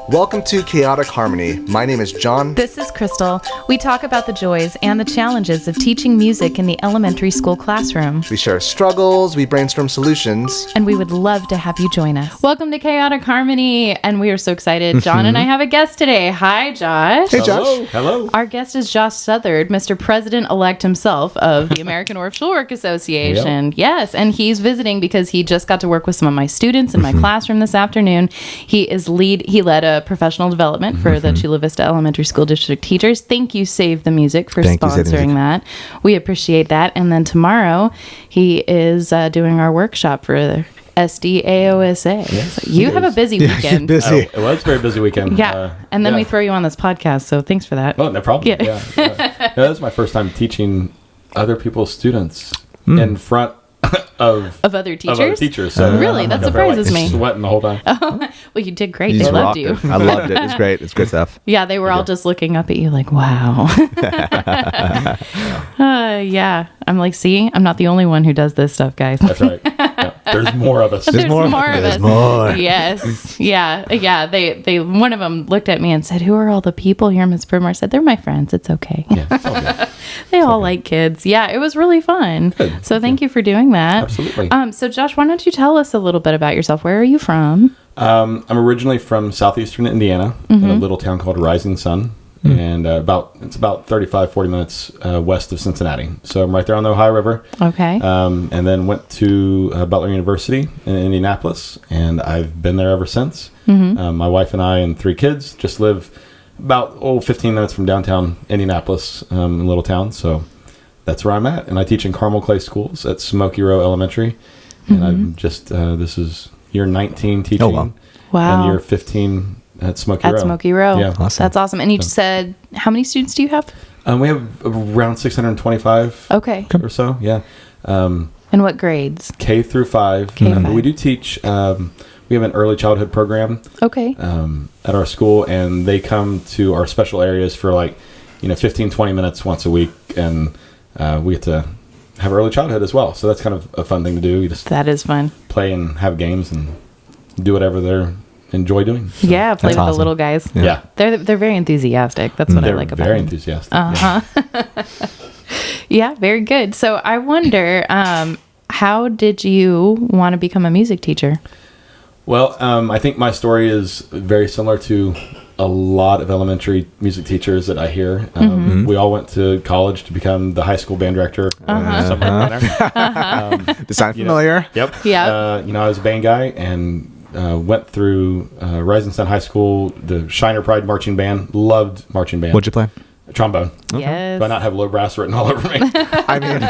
Welcome to Chaotic Harmony. My name is John. This is Crystal. We talk about the joys and the challenges of teaching music in the elementary school classroom. We share struggles, we brainstorm solutions. And we would love to have you join us. Welcome to Chaotic Harmony. And we are so excited. John and I have a guest today. Hi, Josh. Hey, Josh. Hello. Our guest is Josh Southard, Mr. President-elect himself of the American Orff Schulwerk Association. Yep. Yes, and he's visiting because he just got to work with some of my students in my classroom this afternoon. He led a professional development for the Chula Vista Elementary School District teachers. Thank you, Save the Music, for sponsoring that. We appreciate that. And then tomorrow, he is doing our workshop for the SDAOSA. Yes. So you have a busy weekend. Busy. It was a very busy weekend. Yeah. And then we throw you on this podcast, so thanks for that. Oh, no problem. Yeah. That was my first time teaching other people's students in front of other teachers? So really? That surprises me. Sweating the whole time. Well, you did great. You They loved you. I loved it. It's great. It's good stuff. Yeah, they were all just looking up at you like, wow. Yeah. I'm like, see, I'm not the only one who does this stuff, guys. That's right. Yeah. There's more of us. There's more of us. There's more. Yes. Yeah. They one of them looked at me and said, "Who are all the people here?" Ms. Pridmore said, "They're my friends. It's okay." Yeah, it's all good. They all like kids. Yeah, it was really fun. Good. So thank you for doing that. Absolutely. So Josh, why don't you tell us a little bit about yourself? Where are you from? I'm originally from southeastern Indiana, in a little town called Rising Sun. And it's about 35, 40 minutes west of Cincinnati. So I'm right there on the Ohio River. Okay. And then went to Butler University in Indianapolis, and I've been there ever since. My wife and I and 3 kids just live about 15 minutes from downtown Indianapolis, in a little town. So that's where I'm at. And I teach in Carmel Clay Schools at Smoky Row Elementary. And I'm just, this is year 19 teaching. Oh, wow. Wow. And year 15 at Smoky Row. At Smoky Row. Yeah. Awesome. That's awesome. And you said, how many students do you have? We have around 625 Okay. or so. Yeah. And what grades? K through 5. K-5. We do teach, we have an early childhood program Okay. at our school, and they come to our special areas for 15, 20 minutes once a week, and we get to have early childhood as well. So that's kind of a fun thing to do. You just That is fun. play and have games and do whatever they enjoy doing. So, Yeah, play with awesome. the little guys. yeah. They're very enthusiastic. That's what I They're like about very them. enthusiastic. Yeah, very good. So I wonder, how did you want to become a music teacher? Well, I think my story is very similar to a lot of elementary music teachers that I hear. We all went to college to become the high school band director. Somewhere around there. Does that sound familiar? Yep. Yeah. I was a band guy and went through Rising Sun High School, the Shiner Pride marching band. Loved marching band. What'd you play? Trombone. Yes. Do I not have low brass written all over me? I mean,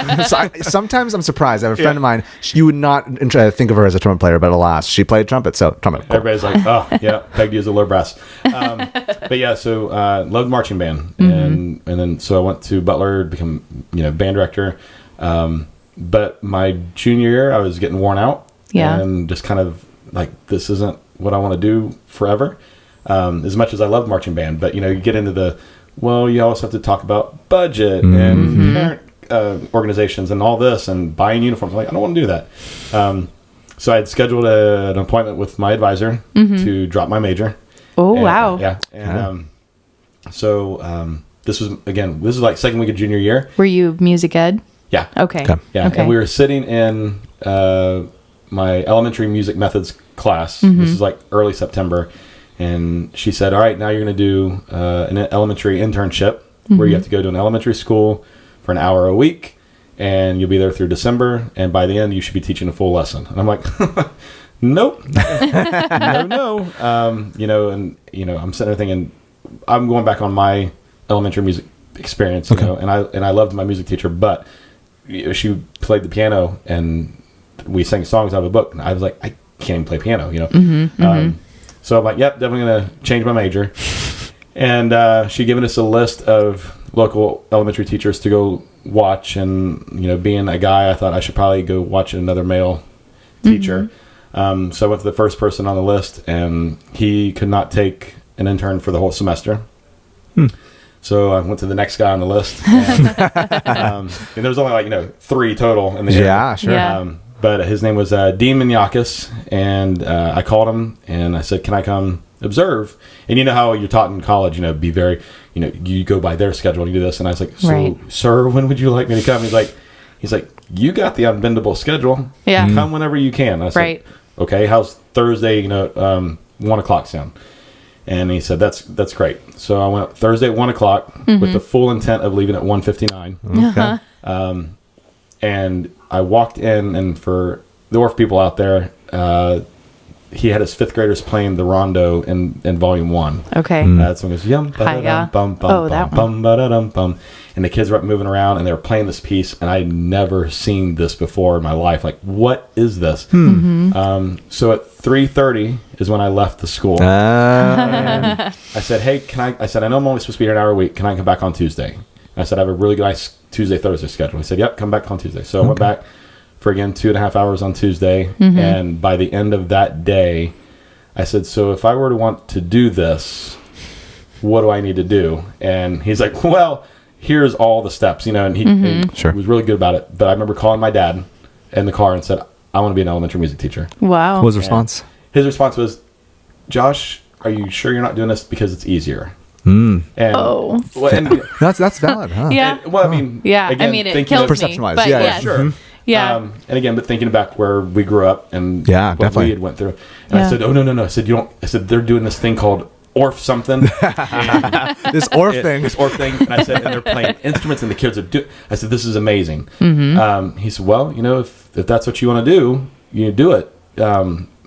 sometimes I'm surprised. I have a friend of mine. You would not think of her as a trumpet player, but alas, she played trumpet. So trumpet. Cool. Everybody's like, oh, yeah, pegged you as a low brass. But yeah, so loved marching band. And then so I went to Butler to become, band director. But my junior year, I was getting worn out. Yeah. And just kind of like, this isn't what I want to do forever. As much as I love marching band. But, you get into you also have to talk about budget and parent organizations and all this and buying uniforms. I'm like, I don't want to do that. So I had scheduled an appointment with my advisor to drop my major. Oh, wow. Yeah. And this is like second week of junior year. Were you music ed? Yeah. Okay. Yeah. Okay. And we were sitting in my elementary music methods class. This is like early September. And she said, all right, now you're going to do an elementary internship where you have to go to an elementary school for an hour a week, and you'll be there through December. And by the end, you should be teaching a full lesson. And I'm like, nope, no. I'm sitting there thinking, I'm going back on my elementary music experience, and I loved my music teacher, but she played the piano and we sang songs out of a book. And I was like, I can't even play piano, So I'm like, yep, definitely going to change my major. And she'd given us a list of local elementary teachers to go watch. And, being a guy, I thought I should probably go watch another male teacher. So I went to the first person on the list, and he could not take an intern for the whole semester. So I went to the next guy on the list. And there was only 3 total in the area. Yeah, sure. Yeah. But his name was Dean Minyakis, and I called him and I said, "Can I come observe. And you know how you're taught in college, be very, you go by their schedule and you do this. And I was like, so, sir, when would you like me to come? He's like, you got the unbendable schedule. Yeah. Come whenever you can. I was like, okay, how's Thursday, 1 o'clock sound? And he said, that's great. So I went Thursday at 1 o'clock with the full intent of leaving at 1:59. Okay. And I walked in, and for the Orff people out there, he had his fifth graders playing the rondo in volume 1. Okay. That's when it goes yum bum bum bum bum, and the kids were up moving around and they were playing this piece, and I'd never seen this before in my life. Like, what is this? So at 3:30 is when I left the school. And I said, hey, I said, I know I'm only supposed to be here an hour a week. Can I come back on Tuesday? And I said, I have a really nice Tuesday, Thursday schedule. He said, yep, come back on Tuesday. So I went back for, again, 2.5 hours on Tuesday. And by the end of that day, I said, so if I were to want to do this, what do I need to do? And he's like, well, here's all the steps, and he was really good about it. But I remember calling my dad in the car and said, I want to be an elementary music teacher. Wow. What was his response? His response was, Josh, are you sure you're not doing this because it's easier? And, that's valid, huh? Yeah. And, well, I mean, again, it kills me. Perception-wise, But yes. Sure. Yeah. And again, but thinking back where we grew up and what definitely. we had went through. And I said, oh, no. I said, I said, they're doing this thing called Orff something. This Orff thing. This Orff thing. And I said, and they're playing instruments and the kids are I said, this is amazing. He said, well, if that's what you want to do, you do it.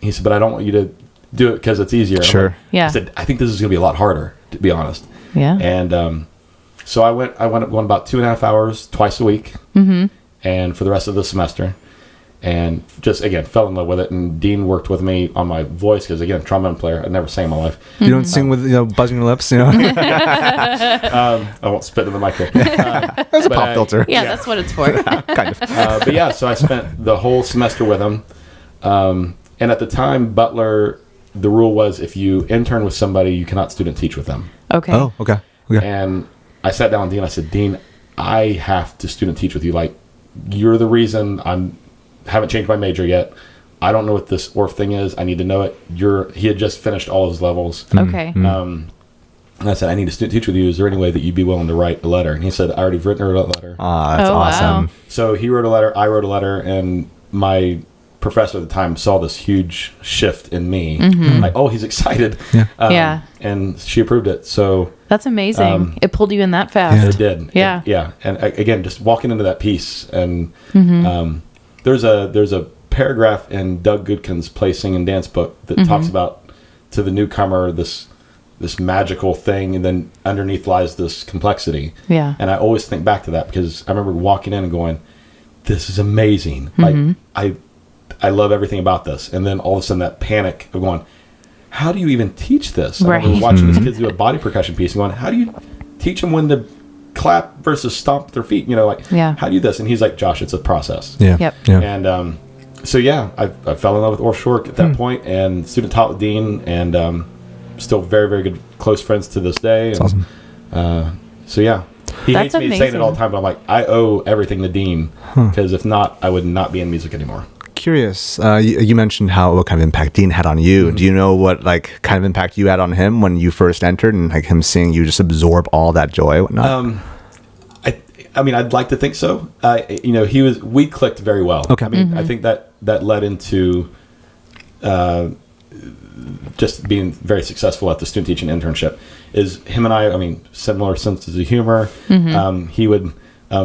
He said, but I don't want you to do it because it's easier. Sure. I said, I think this is going to be a lot harder, to be honest. Yeah. And so I went up going about 2.5 hours twice a week. And for the rest of the semester, and just, again, fell in love with it. And Dean worked with me on my voice because, again, trombone player. I'd never sang in my life. You don't sing with buzzing your lips, I won't spit in the mic here. There's a pop filter. Yeah, that's what it's for. Kind of. But yeah, so I spent the whole semester with him. And at the time, Butler, the rule was if you intern with somebody, you cannot student teach with them. Okay. Oh, okay. And I sat down with Dean. I said, Dean, I have to student teach with you. Like, you're the reason haven't changed my major yet. I don't know what this Orff thing is. I need to know it. He had just finished all his levels. Okay. And I said, I need to student teach with you. Is there any way that you'd be willing to write a letter? And he said, I already written her a letter. That's awesome. Wow. So he wrote a letter. I wrote a letter. And my professor at the time saw this huge shift in me. Like, oh, he's excited. Yeah. And she approved it. So that's amazing. It pulled you in that fast. it did. Yeah. And again, just walking into that piece, and there's a paragraph in Doug Goodkin's Play, Sing, and Dance book that talks about, to the newcomer, this magical thing, and then underneath lies this complexity. Yeah. And I always think back to that because I remember walking in and going, this is amazing. Like, I love everything about this. And then all of a sudden that panic of going, how do you even teach this? I remember watching these kids do a body percussion piece and going, how do you teach them when to clap versus stomp their feet? How do you do this? And he's like, Josh, it's a process. Yep. Yeah. And so, I fell in love with Orff Schulwerk at that point, and student taught with Dean, and still very, very good close friends to this day. That's awesome. So, yeah. He That's hates me saying it all the time, but I'm like, I owe everything to Dean, because if not, I would not be in music anymore. Curious. You mentioned what kind of impact Dean had on you. Do you know what kind of impact you had on him when you first entered, and him seeing you just absorb all that joy and whatnot? I mean, I'd like to think so. We clicked very well. Okay. I mean, I think that led into just being very successful at the student teaching internship. Is him and I mean, similar senses of humor. He would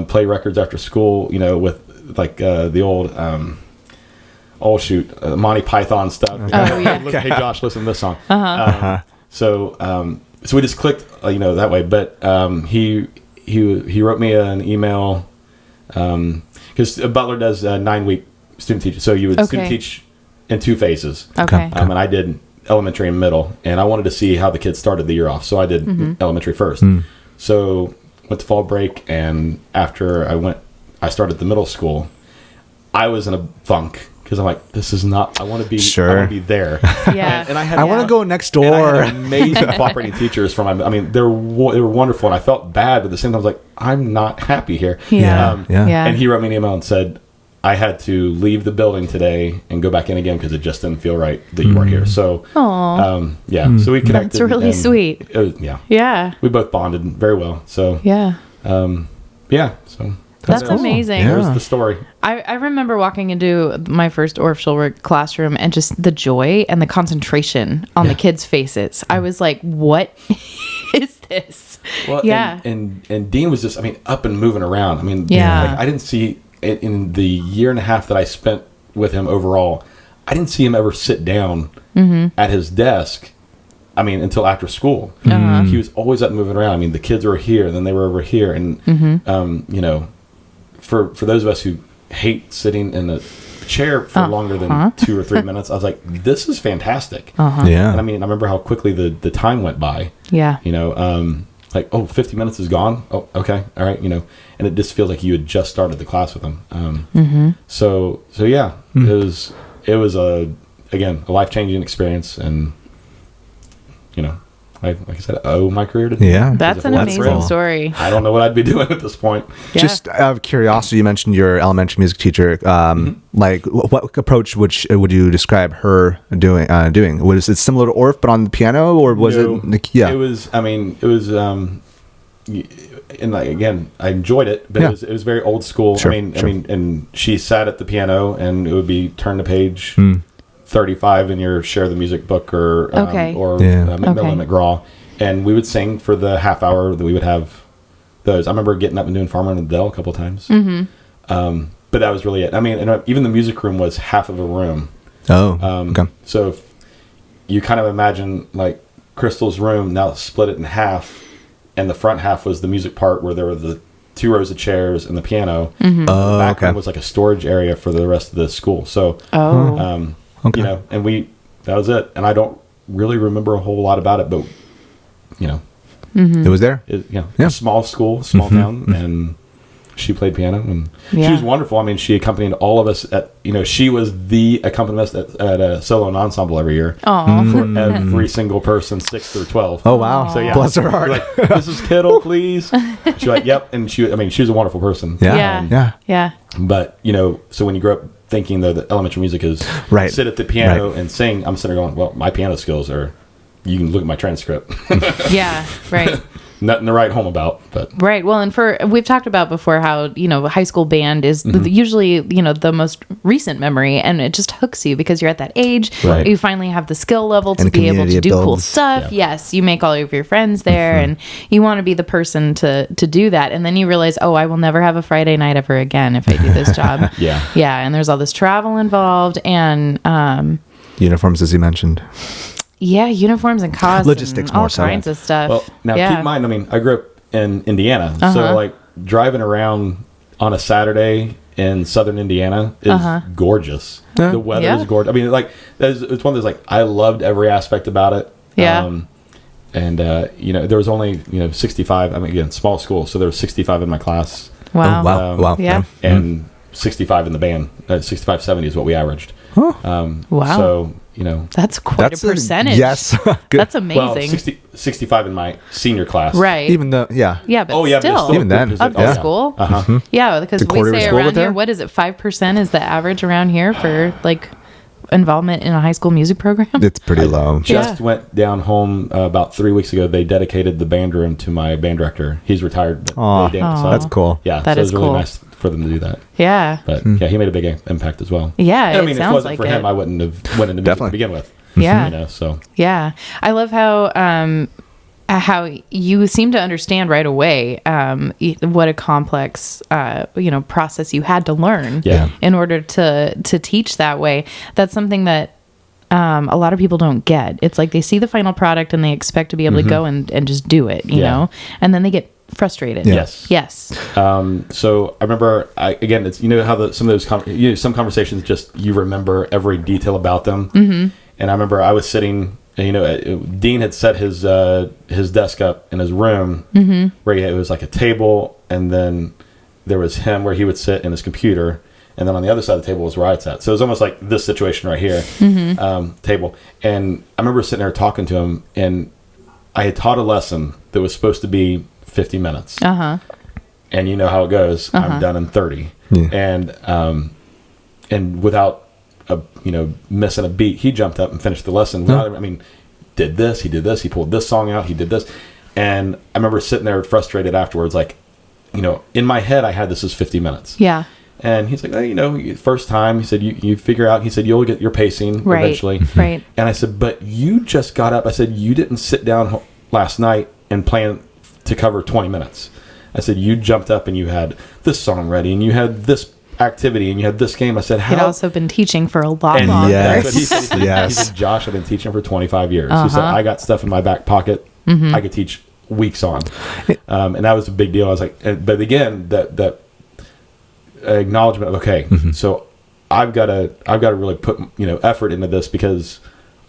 play records after school, with the old Monty Python stuff. Oh, yeah. Hey, Josh, listen to this song. So we just clicked, that way. But he wrote me an email because Butler does 9-week student teaching. So you would student teach in 2 phases. Okay. And I did elementary and middle, and I wanted to see how the kids started the year off. So I did elementary first. So went to fall break, and after I started the middle school, I was in a funk. Because I'm like, this is not. I want to be. Sure. I want to be there. Yeah. And I want to go next door. And I had amazing cooperating teachers from. I mean, they were wonderful, and I felt bad, but at the same time, I was like, I'm not happy here. Yeah. Yeah. And he wrote me an email and said, I had to leave the building today and go back in again because it just didn't feel right that you weren't here. So, so we connected. That's really sweet. It was, yeah. Yeah. We both bonded very well. So, Yeah. So That's cool. amazing. Yeah. There's the story. I remember walking into my first Orff Schulwerk classroom and just the joy and the concentration on the kids' faces. I was like, what is this? Well, Yeah. and Dean was just, I mean, up and moving around. I mean, Yeah. like, I didn't see it in the year and a half that I spent with him overall. I didn't see him ever sit down at his desk. I mean, until after school. He was always up and moving around. I mean, the kids were here, and then they were over here, and you know, for those of us who hate sitting in a chair for longer than 2 or 3 minutes, I was like, this is fantastic. Yeah. And I mean, I remember how quickly the time went by. Yeah. You know, like, 50 minutes is gone. Oh, okay. All right. You know, and it just feels like you had just started the class with them. So yeah, it was a life-changing experience. And, you know, like I said, I owe my career to Dean. Yeah. That's an amazing story. I don't know what I'd be doing at this point. Yeah. Just out of curiosity, you mentioned your elementary music teacher. Like, what approach would you describe her doing? Was it similar to Orff, but on the piano, or was No, it? Yeah, it was. I mean, it was. And like, again, I enjoyed it, but Yeah. it was very old school. Sure, I mean, sure. and she sat at the piano, and it would be turn to page 35 in your Share the Music book, or Okay. Macmillan McGraw, and we would sing for the half hour that we would have those. I remember getting up and doing Farmer and Adele a couple of times. But that was really it. I mean, and even the music room was half of a room. okay. So if you kind of imagine like Crystal's room, now split it in half, and the front half was the music part where there were the 2 rows of chairs and the piano. The back room was like a storage area for the rest of the school. So, Okay. you know, and that was it. And I don't really remember a whole lot about it, but, you know, It was there. a small school, small town, and she played piano, and she was wonderful. I mean, she accompanied all of us at, you know, she was the accompanist at a solo and ensemble every year for every single person, 6 through 12. Oh wow! So yeah, Bless her heart. Like, Mrs. Kittle, please. She's like, yep. And she was a wonderful person. Yeah. But, you know, so when you grow up thinking, though, that elementary music is Right. sit at the piano and sing, I'm sitting there going, well, my piano skills are, you can look at my transcript. Yeah. Right. Nothing to write home about, but Right. Well, and we've talked about before how, you know, high school band is usually, you know, the most recent memory, and it just hooks you because you're at that age. Right. You finally have the skill level to And be able community to it do cool builds. stuff. Yeah. Yes. You make all of your friends there, and you want to be the person to do that. And then you realize, oh, I will never have a Friday night ever again if I do this job. Yeah. Yeah. And there's all this travel involved, and Uniforms, as you mentioned. yeah, uniforms and costs, Logistics and all more so. kinds of stuff. Well, now yeah. keep in mind, I mean, I grew up in Indiana, so like driving around on a Saturday in southern Indiana is gorgeous. Yeah. The weather Yeah. is gorgeous. I mean, like, it's one of those, like, I loved every aspect about it. Yeah. And you know, there was only, you know, 65. I mean, again, small school, so there was 65 in my class, Wow. Oh, wow! Wow! Yeah. and 65 in the band. 65, 70 is what we averaged. Wow. So, you know, That's quite a percentage. Yes. Good. That's amazing. well, 65 in my senior class. Right. Even though, yeah. Yeah, but Oh yeah, but still. it's still Even then. good Of the yeah. school? Uh-huh. Yeah, because The we quarter of say school around there? here, what is it, 5% is the average around here for, like, involvement in a high school music program? It's pretty low. Just Yeah. went down home about 3 weeks ago. They dedicated the band room to my band director. He's retired. But Aw, they did, so, that's cool. Yeah, That so it is was really cool. nice for them to do that. Yeah. But yeah, he made a big impact as well. Yeah, And I it mean, if it sounds wasn't like for it. him, I wouldn't have went into music Definitely. to begin with. Yeah. You know, so Yeah. I love how you seem to understand right away what a complex process you had to learn Yeah. in order to teach that way. That's something that a lot of people don't get. It's like they see the final product and they expect to be able to go and just do it, you Yeah. know, and then they get frustrated. Yes. Yes. So I remember, again, it's, you know how some of those some conversations just, you remember every detail about them. Mm-hmm. And I remember I was sitting, you know, Dean had set his desk up in his room, where it was like a table, and then there was him where he would sit in his computer, and then on the other side of the table was where I'd sat. So it was almost like this situation right here, table. And I remember sitting there talking to him, and I had taught a lesson that was supposed to be 50 minutes. Uh-huh. And you know how it goes. I'm done in 30. Yeah. And and without missing a beat, he jumped up and finished the lesson. Without, I mean, did this, he did this, he pulled this song out, he did this. And I remember sitting there frustrated afterwards, like, in my head, I had this as 50 minutes. Yeah. And he's like, first time, he said, you figure out, he said, you'll get your pacing eventually. Right. And I said, but you just got up. I said, you didn't sit down last night and plan to cover 20 minutes. I said, you jumped up and you had this song ready and you had this activity and you had this game. I said, how? He'd also been teaching for a lot longer. Yes. He said, Josh, I've been teaching for 25 years. He said, I got stuff in my back pocket I could teach weeks on. And that was a big deal. I was like, but again, that acknowledgement of, okay, so I've got to really put, effort into this because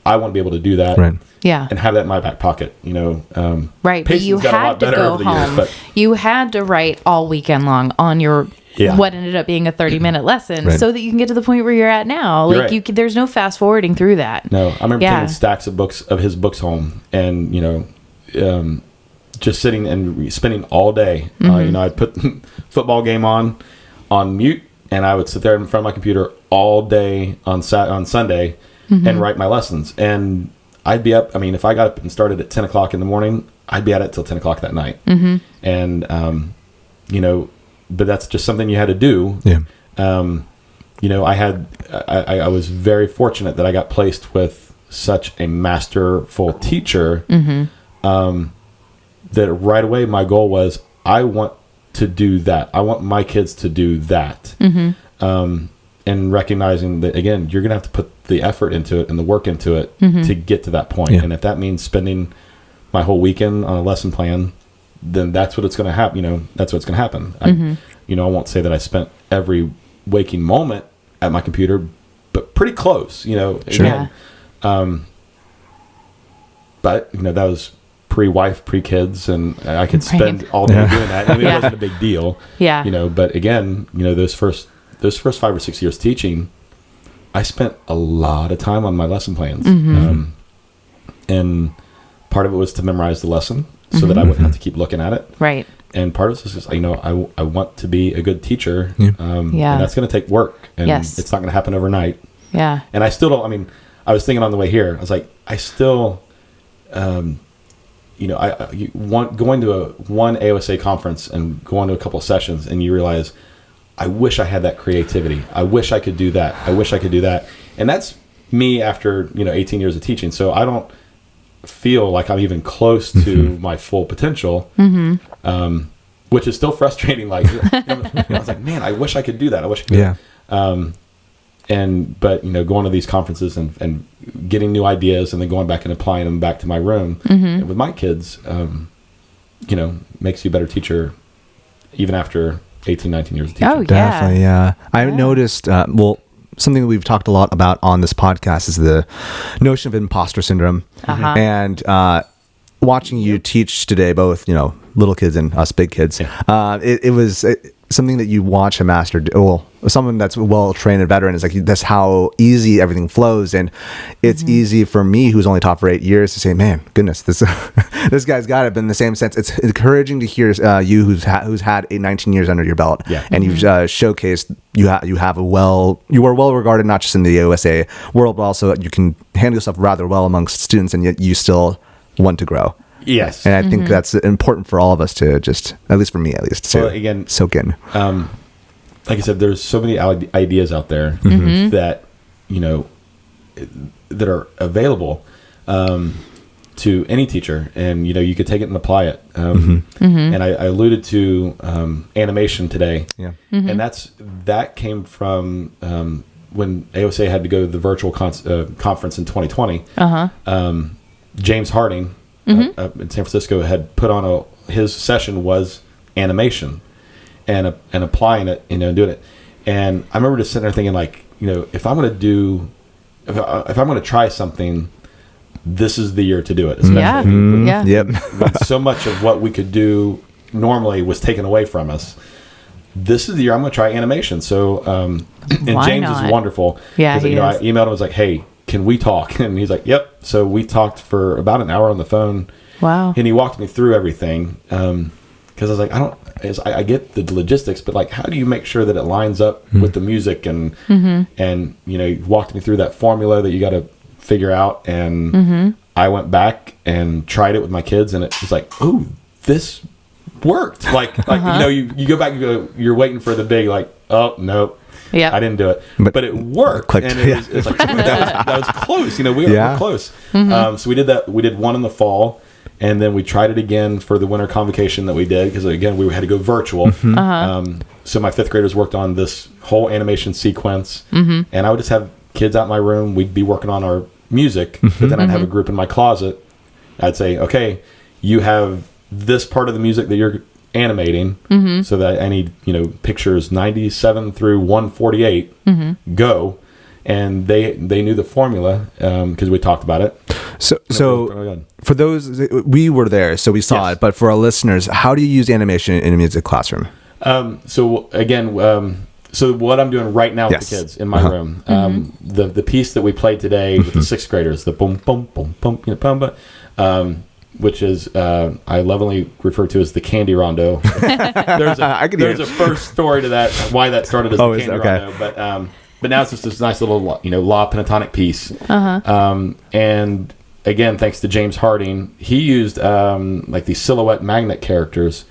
I want to be able to do that. Right. Yeah. And have that in my back pocket, Right. But you had to go home. You had to write all weekend long on your what ended up being a 30-minute lesson so that you can get to the point where you're at now. Like there's no fast forwarding through that. No, I remember taking stacks of his books home and, just sitting and spending all day. I'd put football game on mute and I would sit there in front of my computer all day on Sunday and write my lessons. And I'd be up. I mean, if I got up and started at 10 o'clock in the morning, I'd be at it till 10 o'clock that night. And, but that's just something you had to do. Yeah. I was very fortunate that I got placed with such a masterful teacher, that right away my goal was, I want to do that. I want my kids to do that. And recognizing that, again, you're going to have to put the effort into it and the work into it to get to that point. Yeah. And if that means spending my whole weekend on a lesson plan, then that's what it's going to happen. That's what's going to happen. I won't say that I spent every waking moment at my computer, but pretty close, Sure. Again. But, that was pre-wife, pre-kids, and I could spend all day doing that. I mean, it wasn't a big deal. Yeah. But again, those first 5 or 6 years teaching, I spent a lot of time on my lesson plans. And part of it was to memorize the lesson so that I wouldn't have to keep looking at it. Right. And part of it was just, I want to be a good teacher. And that's going to take work. And it's not going to happen overnight. Yeah. And I still don't, I was thinking on the way here, I was like, I still, going to one AOSA conference and going to a couple of sessions and you realize, I wish I had that creativity. I wish I could do that. I wish I could do that. And that's me after, 18 years of teaching. So I don't feel like I'm even close to my full potential, which is still frustrating. Like, I was like, man, I wish I could do that. I wish I could. Yeah. But going to these conferences and getting new ideas and then going back and applying them back to my room and with my kids, makes you a better teacher even after 18, 19 years of teaching. Oh, yeah. Definitely, yeah. I noticed, something that we've talked a lot about on this podcast is the notion of imposter syndrome. And watching you teach today, both, little kids and us big kids, it was something that you watch a master do. Well, someone that's well-trained and veteran is like, that's how easy everything flows. And it's easy for me, who's only taught for 8 years, to say, man, goodness, this this guy's got it. But in the same sense, it's encouraging to hear you who's had 19 years under your belt. Yeah. And you've showcased you are well regarded, not just in the AOSA world, but also you can handle yourself rather well amongst students, and yet you still want to grow. Yes. And I think that's important for all of us to just, at least for me, to soak in. Like I said, there's so many ideas out there that, that are available to any teacher. And, you could take it and apply it. And I alluded to animation today. Yeah. And that came from when AOSA had to go to the virtual conference in 2020. James Harding, in San Francisco, had put on his session was animation and applying it, doing it. And I remember just sitting there thinking, like, if I'm going to try something, this is the year to do it. Especially when so much of what we could do normally was taken away from us. This is the year I'm going to try animation. So, and James is wonderful. Yeah, he is. I emailed him, I was like, hey, can we talk? And he's like, yep. So we talked for about an hour on the phone. Wow. And he walked me through everything. Because because I was like, I get the logistics, but like, how do you make sure that it lines up with the music? And you walked me through that formula that you got to figure out. And I went back and tried it with my kids, and it was like, oh, this worked. Like you go back, you're waiting for the big, like, oh no. Yeah, I didn't do it, but it worked. Clicked. And it's like, that was close. We were close. So we did that. We did one in the fall, and then we tried it again for the winter convocation that we did, because again we had to go virtual. So my 5th graders worked on this whole animation sequence, and I would just have kids out in my room. We'd be working on our music, but then I'd have a group in my closet. I'd say, okay, you have this part of the music that you're animating, so that I need pictures 97 through 148 go, and they knew the formula because we talked about it. So for those, we were there, so we saw it, but for our listeners, how do you use animation in a music classroom? So what I'm doing right now with the kids in my room, the piece that we played today with the 6th graders, the boom boom boom boom boom, which is I lovingly refer to as the Candy Rondo. There's a first story to that, why that started as the Candy Rondo, but now it's just this nice little law pentatonic piece. And again, thanks to James Harding, he used like these silhouette magnet characters,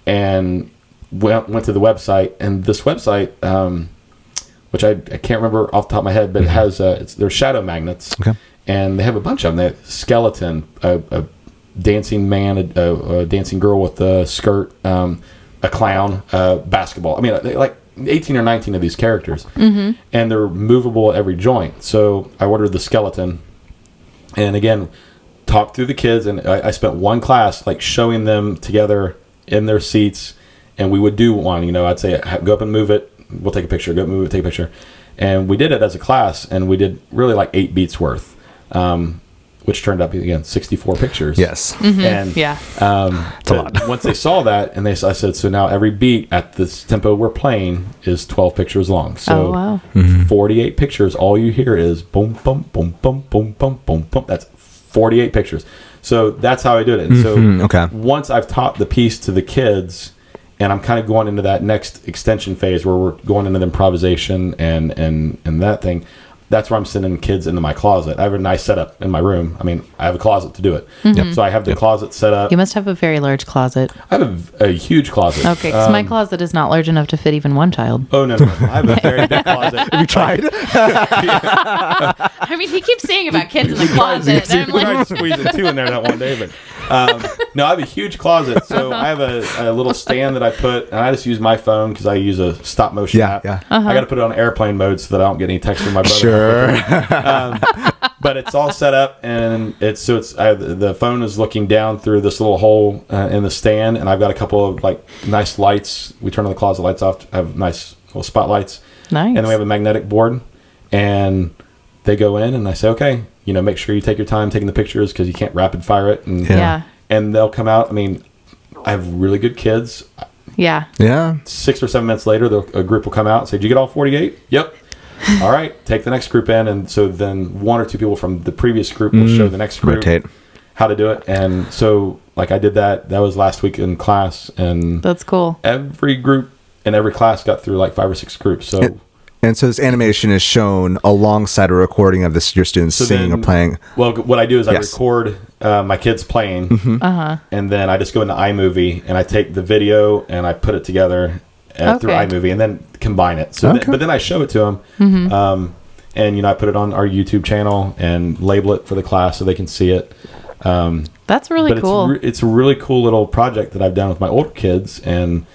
and went to the website, and this website, which I can't remember off the top of my head, but it has they're shadow magnets, and they have a bunch of them. They have skeleton, a dancing man, a dancing girl with a skirt, a clown, basketball. I mean, like 18 or 19 of these characters, and they're movable at every joint. So I ordered the skeleton, and again, talked through the kids, and I spent one class like showing them together in their seats, and we would do one. I'd say, go up and move it. We'll take a picture. Go up and move it. Take a picture. And we did it as a class, and we did really like 8 beats worth. Which turned up again 64 pictures. Yes, and it's a lot. Once they saw that, and I said, so now every beat at this tempo we're playing is 12 pictures long. So 48 pictures. All you hear is boom, boom, boom, boom, boom, boom, boom, boom. That's 48 pictures. So that's how I did it. And so once I've taught the piece to the kids, and I'm kind of going into that next extension phase where we're going into the improvisation and that thing. That's where I'm sending kids into my closet. I have a nice setup in my room. I mean, I have a closet to do it. So I have the closet set up. You must have a very large closet. I have a huge closet. Okay, because my closet is not large enough to fit even one child. Oh, no. I have a very big closet. Have you tried? I mean, he keeps saying about kids in the closet. I'm like, squeezing 2 in there that one day, but no, I have a huge closet. So I have a little stand that I put, and I just use my phone because I use a stop motion app. I got to put it on airplane mode so that I don't get any text from my brother. Sure. But it's all set up, and the phone is looking down through this little hole in the stand, and I've got a couple of like nice lights. We turn the closet lights off. Have nice little spotlights. Nice. And then we have a magnetic board, and they go in, and I say, okay, make sure you take your time taking the pictures because you can't rapid fire it. And they'll come out. I mean, I have really good kids. Yeah. 6 or 7 minutes later, a group will come out and say, did you get all 48? Yep. All right, take the next group in, and so then 1 or 2 people from the previous group will show the next group how to do it. And so like I did that was last week in class, and that's cool. Every group in every class got through like 5 or 6 groups. So and so this animation is shown alongside a recording of your students singing or playing. Well, what I do is I record my kids playing, and then I just go into iMovie and I take the video and I put it together through iMovie, and then combine it. So, but then I show it to them, and I put it on our YouTube channel and label it for the class so they can see it. That's really cool. It's a really cool little project that I've done with my older kids, and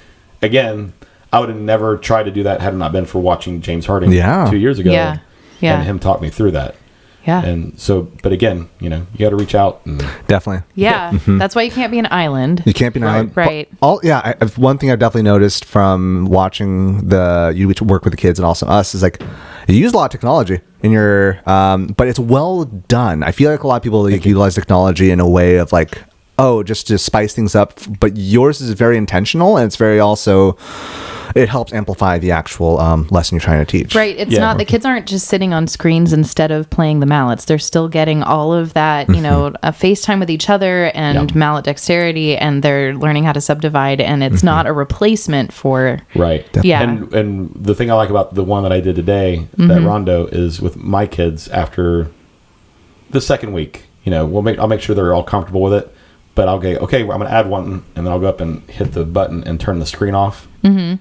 again, I would have never tried to do that had it not been for watching James Harding 2 years ago, and him talk me through that. Yeah. And so, but again, you got to reach out. And definitely. Yeah. That's why you can't be an island. You can't be an island. Right. One thing I've definitely noticed from watching you work with the kids and also us is like, you use a lot of technology in your, but it's well done. I feel like a lot of people utilize technology in a way of like, just to spice things up. But yours is very intentional, and it's very also, it helps amplify the actual lesson you're trying to teach. Right. It's not, the kids aren't just sitting on screens instead of playing the mallets. They're still getting all of that, you know, a FaceTime with each other and mallet dexterity, and they're learning how to subdivide, and it's not a replacement for. Right. Yeah. And the thing I like about the one that I did today, that rondo, is with my kids after the second week, you know, I'll make sure they're all comfortable with it, but I'll go, okay, I'm going to add one, and then I'll go up and hit the button and turn the screen off. Mm-hmm.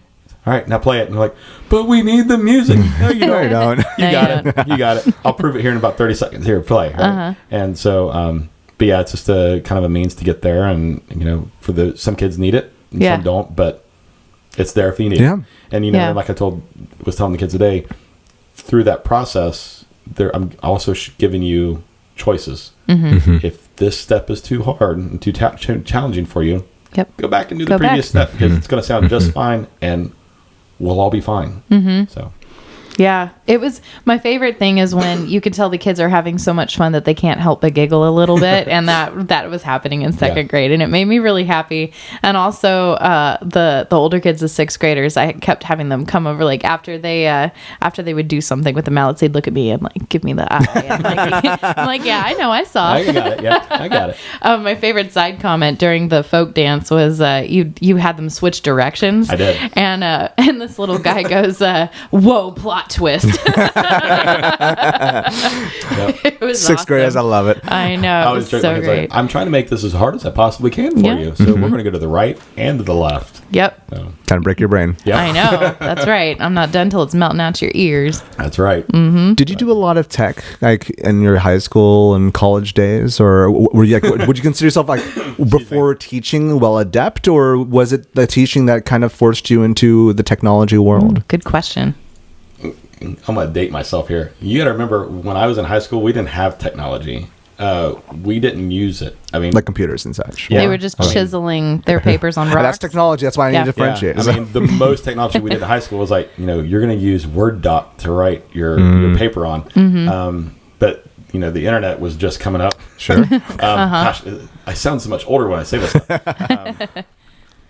All right, now play it. And they're like, but we need the music. No, you don't. No, You got it. You got it. I'll prove it here in about 30 seconds. Here, play. Right? And so, but yeah, it's just a kind of a means to get there. And, you know, for some kids need it, and some don't, but it's there if you need it. And, you know, like I was telling the kids today, through that process, I'm also giving you choices. If this step is too hard and too challenging for you, go back and do the previous step, because it's going to sound just fine, and we'll all be fine. So Yeah, it was my favorite thing is when you could tell the kids are having so much fun that they can't help but giggle a little bit, and that was happening in second grade, and it made me really happy. And also the older kids, the sixth graders, I kept having them come over, like after they would do something with the mallets, they'd look at me and like give me the eye. And, like, I'm like, yeah, I know, I saw. I got it. Yeah, I got it. My favorite side comment during the folk dance was you had them switch directions. I did, and this little guy goes, "Whoa, plot twist." It was sixth graders, I love it. I know. I was so great. I'm trying to make this as hard as I possibly can for you. So we're going to go to the right and to the left. Yep. So. Kind of break your brain. Yep. I know. That's right. I'm not done till it's melting out your ears. That's right. Did you do a lot of tech, like in your high school and college days, or were you like, would you consider yourself like before teaching well adept, or was it the teaching that kind of forced you into the technology world? Good question. I'm going to date myself here. You got to remember, when I was in high school, we didn't have technology. We didn't use it. I mean, like computers and such. They were just chiseling their papers on rocks. That's technology. That's why I need to differentiate. I mean, the most technology we did in high school was like, you know, you're going to use Word doc to write your paper on. But, you know, the internet was just coming up. Sure. Gosh, I sound so much older when I say this.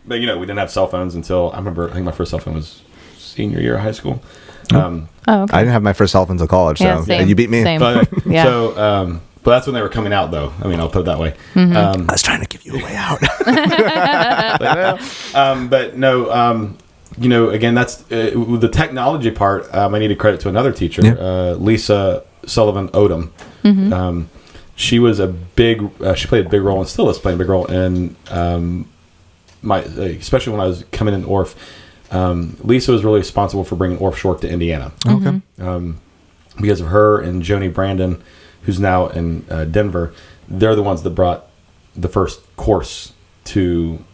But, you know, we didn't have cell phones until, I think my first cell phone was senior year of high school. Okay. I didn't have my first cell phone until college, so same, you beat me. Same. But, but that's when they were coming out, though. I mean, I'll put it that way. I was trying to give you a way out. But no, you know, again, that's the technology part. I need to credit to another teacher, Lisa Sullivan Odom. She was she played a big role, and still is playing a big role in especially when I was coming in Orff. Lisa was really responsible for bringing Orff Schulwerk to Indiana. Okay. Because of her and Joni Brandon, who's now in Denver, they're the ones that brought the first course to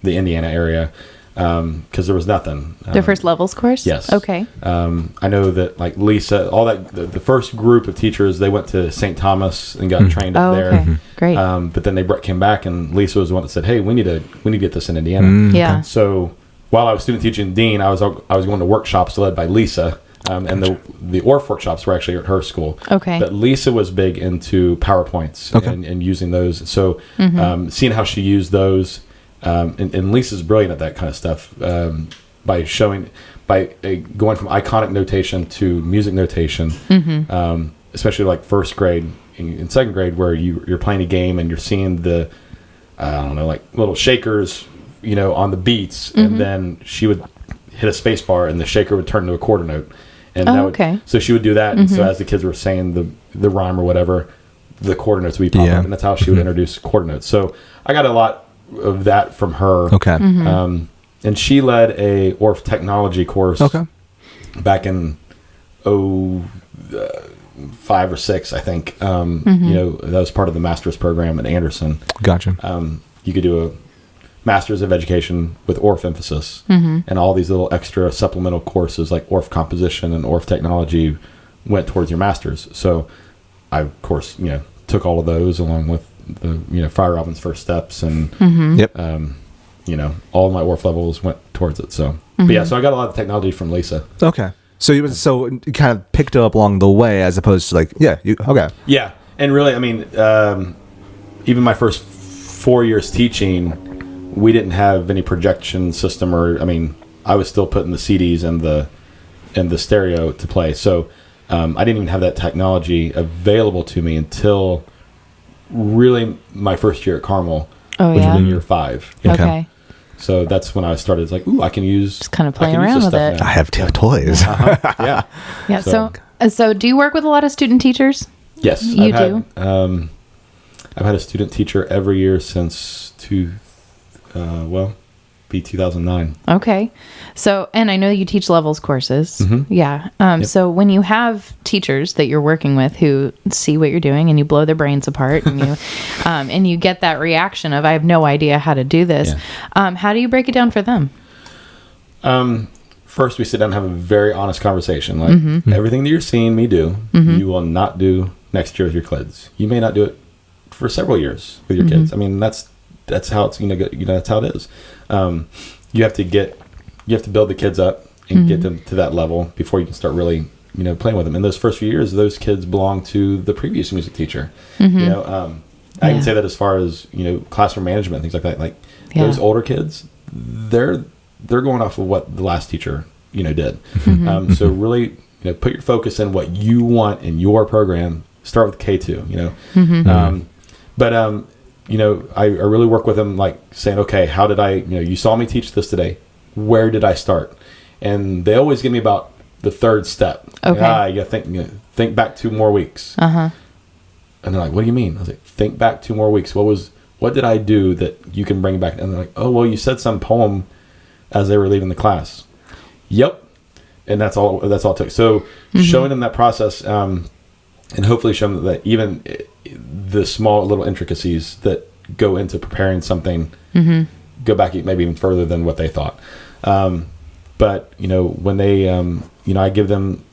the Indiana area, because there was nothing. Their first levels course? Yes. Okay. I know that like Lisa, all that, the first group of teachers, they went to St. Thomas and got trained up there. Okay. Great. But then they came back, and Lisa was the one that said, "Hey, we need to get this in Indiana." Yeah. So while I was student teaching dean, I was going to workshops led by Lisa. And the Orff workshops were actually at her school. Okay. But Lisa was big into PowerPoints and using those. So seeing how she used those, and Lisa's brilliant at that kind of stuff, by going from iconic notation to music notation, especially like first grade and second grade, where you're playing a game and you're seeing the, I don't know, like little shakers, you know, on the beats, and then she would hit a space bar and the shaker would turn to a quarter note. And so she would do that, and so as the kids were saying the rhyme or whatever, the quarter notes would pop up, and that's how she would introduce quarter notes. So I got a lot of that from her. Okay. And she led a Orff technology course back in 2005 or 6, I think. You know, that was part of the master's program at Anderson. Gotcha. You could do a Masters of Education with Orff emphasis, and all these little extra supplemental courses like Orff composition and Orff technology went towards your masters. So I, of course, you know, took all of those along with the, you know, Friar Robin's First Steps, and you know, all of my Orff levels went towards it. So but yeah, so I got a lot of technology from Lisa. Okay. So you kind of picked it up along the way, as opposed to like Yeah. And really, I mean, even my first 4 years teaching, we didn't have any projection system, or, I mean, I was still putting the CDs and the stereo to play. So I didn't even have that technology available to me until really my first year at Carmel, which was in year 5. Okay. So that's when I started. It's like, ooh, I can use just kind of playing around with it. Now. I have toys. Yeah. Yeah. So do you work with a lot of student teachers? Yes, you do. I've had a student teacher every year since 2009. Okay. So, and I know you teach levels courses. Mm-hmm. Yeah. So when you have teachers that you're working with who see what you're doing and you blow their brains apart and you, and you get that reaction of, I have no idea how to do this. Yeah. How do you break it down for them? First we sit down and have a very honest conversation. Like everything that you're seeing me do, you will not do next year with your kids. You may not do it for several years with your kids. I mean, that's how it's that's how it is. You have to build the kids up and get them to that level before you can start really playing with them. In those first few years, those kids belong to the previous music teacher. I can say that as far as classroom management and things like that. Like those older kids, they're going off of what the last teacher did. So really put your focus in what you want in your program. Start with K2. I really work with them, like saying, okay, how did I, you saw me teach this today. Where did I start? And they always give me about the third step. Okay. You gotta think back 2 more weeks. And they're like, what do you mean? I was like, think back 2 more weeks. What did I do that you can bring back? And they're like, oh, well, you said some poem as they were leaving the class. Yep. And that's all it took. So showing them that process, and hopefully show them that even the small little intricacies that go into preparing something go back maybe even further than what they thought. But when they, I give them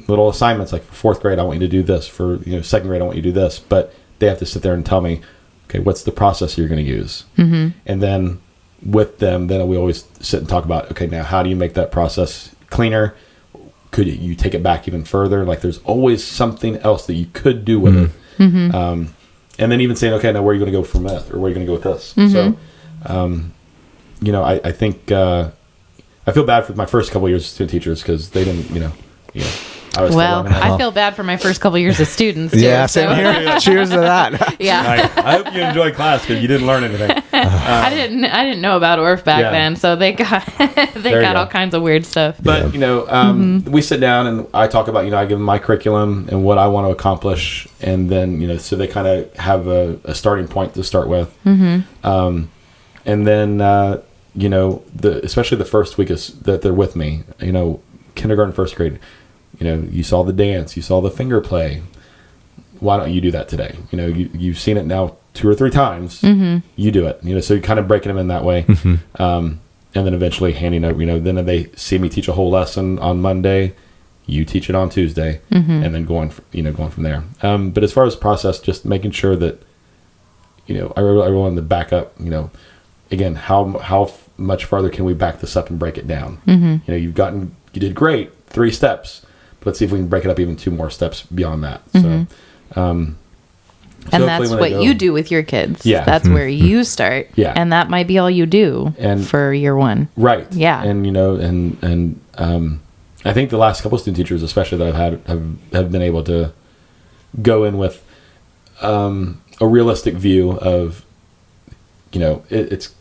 little assignments, like for 4th grade, I want you to do this. For 2nd grade, I want you to do this. But they have to sit there and tell me, okay, what's the process you're going to use? And then with them, then we always sit and talk about, okay, now how do you make that process cleaner? Could you take it back even further? Like there's always something else that you could do with it. And then even saying, okay, now where are you going to go from this, or where are you going to go with this? So, I think I feel bad for my first couple of years as student teachers because they didn't, I feel bad for my first couple of years as students too. Yeah, same here. Cheers to that. Yeah. I hope you enjoyed class because you didn't learn anything. I didn't know about Orff back then, so they got all kinds of weird stuff. But we sit down and I talk about I give them my curriculum and what I want to accomplish, and then so they kind of have a starting point to start with, and then especially the first week that they're with me, kindergarten, 1st grade. You saw the dance, you saw the finger play. Why don't you do that today? You've seen it now 2 or 3 times. You do it. So you're kind of breaking them in that way. And then eventually handing over, then they see me teach a whole lesson on Monday, you teach it on Tuesday, and then going from there. But as far as process, just making sure that, I really wanted to back up, again, how much farther can we back this up and break it down? You did great, 3 steps. Let's see if we can break it up even 2 more steps beyond that. So, and that's what you do with your kids. Yeah. That's where you start. Yeah. And that might be all you do for year 1. Right. Yeah. And I think the last couple of student teachers, especially that I've had, have been able to go in with a realistic view of, it's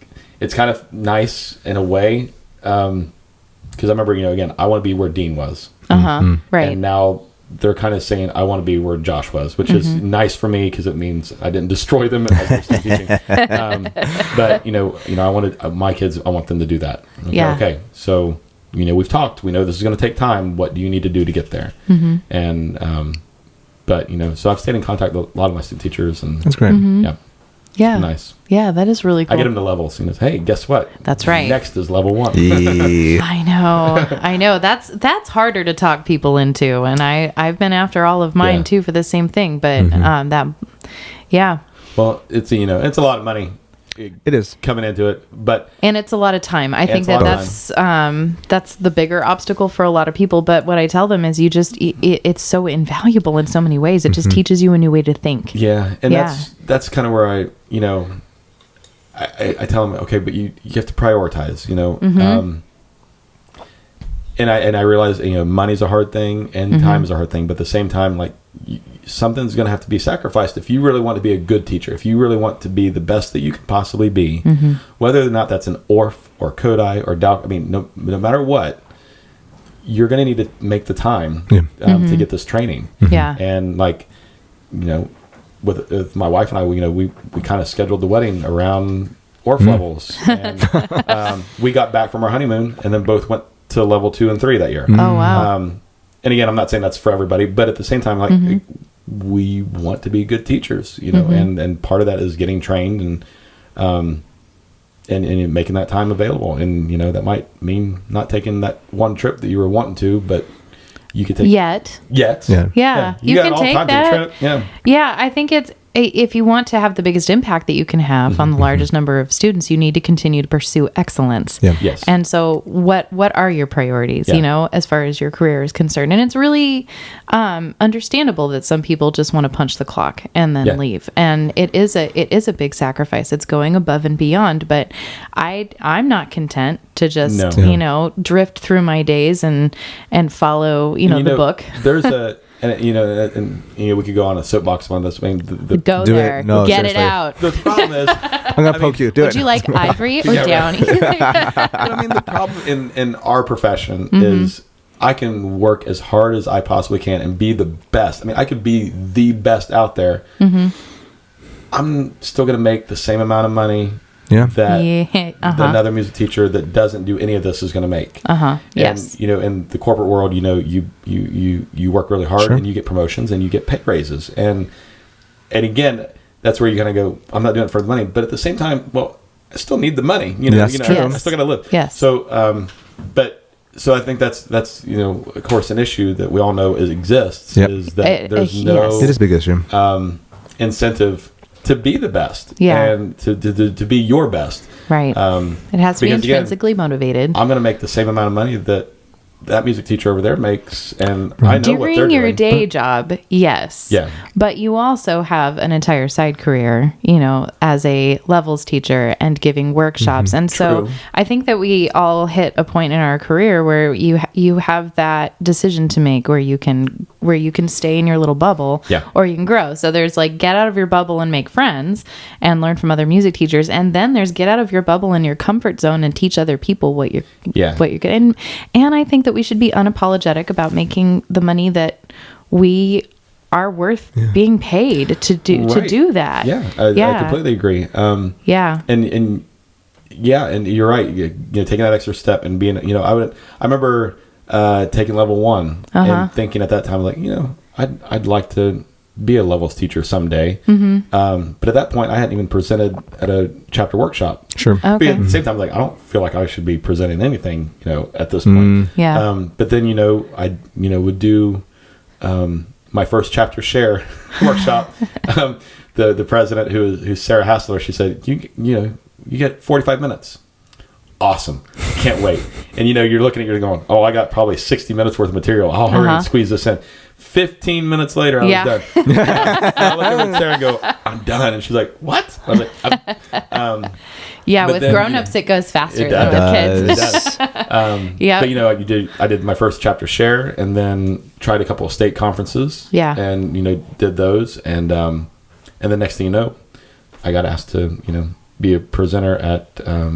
kind of nice in a way. Because I remember, again, I want to be where Dean was. Right. And now they're kind of saying, I want to be where Josh was, which is nice for me because it means I didn't destroy them as they're still teaching. But, I wanted my kids, I want them to do that. Okay. So, we've talked. We know this is going to take time. What do you need to do to get there? And, but, so I've stayed in contact with a lot of my student teachers. And that's great. Yeah. Yeah. Nice. Yeah, that is really cool. I get them to levels. Hey, guess what? That's right. Next is level 1. I know. That's harder to talk people into, and I've been after all of mine too for the same thing. But Well, it's it's a lot of money. It is coming into it, and it's a lot of time. I think that's the bigger obstacle for a lot of people. But what I tell them is, it's so invaluable in so many ways. It just teaches you a new way to think. Yeah, and that's kind of where I tell them, okay, but you have to prioritize. and I realize, money's a hard thing and time is a hard thing, but at the same time, like, something's going to have to be sacrificed if you really want to be a good teacher, if you really want to be the best that you can possibly be, whether or not that's an Orff or Kodai or Dow. I mean, no matter what, you're going to need to make the time to get this training. Yeah. And like, with my wife and I, we kind of scheduled the wedding around Orff levels, and we got back from our honeymoon and then both went to level 2 and 3 that year. Oh, wow. And again, I'm not saying that's for everybody, but at the same time, like, we want to be good teachers, and part of that is getting trained and making that time available. And, that might mean not taking that one trip that you were wanting to, but you could take Yet. Yeah. You can take that. Yeah. I think if you want to have the biggest impact that you can have on the largest number of students, you need to continue to pursue excellence. Yeah. Yes. And so what are your priorities, as far as your career is concerned? And it's really understandable that some people just want to punch the clock and then leave. And it is a big sacrifice. It's going above and beyond, but I'm not content to just, drift through my days and follow, the book. There's and we could go on a soapbox on this. I mean, go there, get it out. The problem is, I'm gonna poke you. Would you like ivory or downy? But I mean, the problem in our profession is I can work as hard as I possibly can and be the best. I mean, I could be the best out there. I'm still going to make the same amount of money that another music teacher that doesn't do any of this is going to make. Yes. And in the corporate world, you work really hard and you get promotions and you get pay raises, and again, that's where you're going to go, I'm not doing it for the money, but at the same time, well, I still need the money. True. I still got to live. Yes. So, so I think that's of course an issue that we all know exists. Is that there's no it is a big issue incentive to be the best, and to be your best. Right. It has to be intrinsically motivated. I'm going to make the same amount of money that music teacher over there makes, and I know what they're doing. During your day job, yes. Yeah. But you also have an entire side career, as a levels teacher and giving workshops. And so I think that we all hit a point in our career where you have that decision to make where you can stay in your little bubble or you can grow. So there's like get out of your bubble and make friends and learn from other music teachers, and then there's get out of your bubble and your comfort zone and teach other people what you're good. And I think that we should be unapologetic about making the money that we are worth being paid to do that. I completely agree. And you're right. Taking that extra step and being, I remember taking level 1 and thinking at that time, like, I'd like to be a levels teacher someday. But at that point, I hadn't even presented at a chapter workshop. Sure. Okay. But at the same time, like, I don't feel like I should be presenting anything, at this point. But then, I would do my first chapter share workshop. The president, who's Sarah Hassler, she said, you get 45 minutes. Awesome. Can't wait. And you're looking at, you're going, oh, I got probably 60 minutes worth of material. I'll hurry and squeeze this in. 15 minutes later, I was done. I look at Sarah and go, I'm done. And she's like, what? I was like, with grown-ups, it goes faster than with kids. It does. But, I did my first chapter share and then tried a couple of state conferences. Yeah. And, did those. And the next thing you know, I got asked to, be a presenter at, I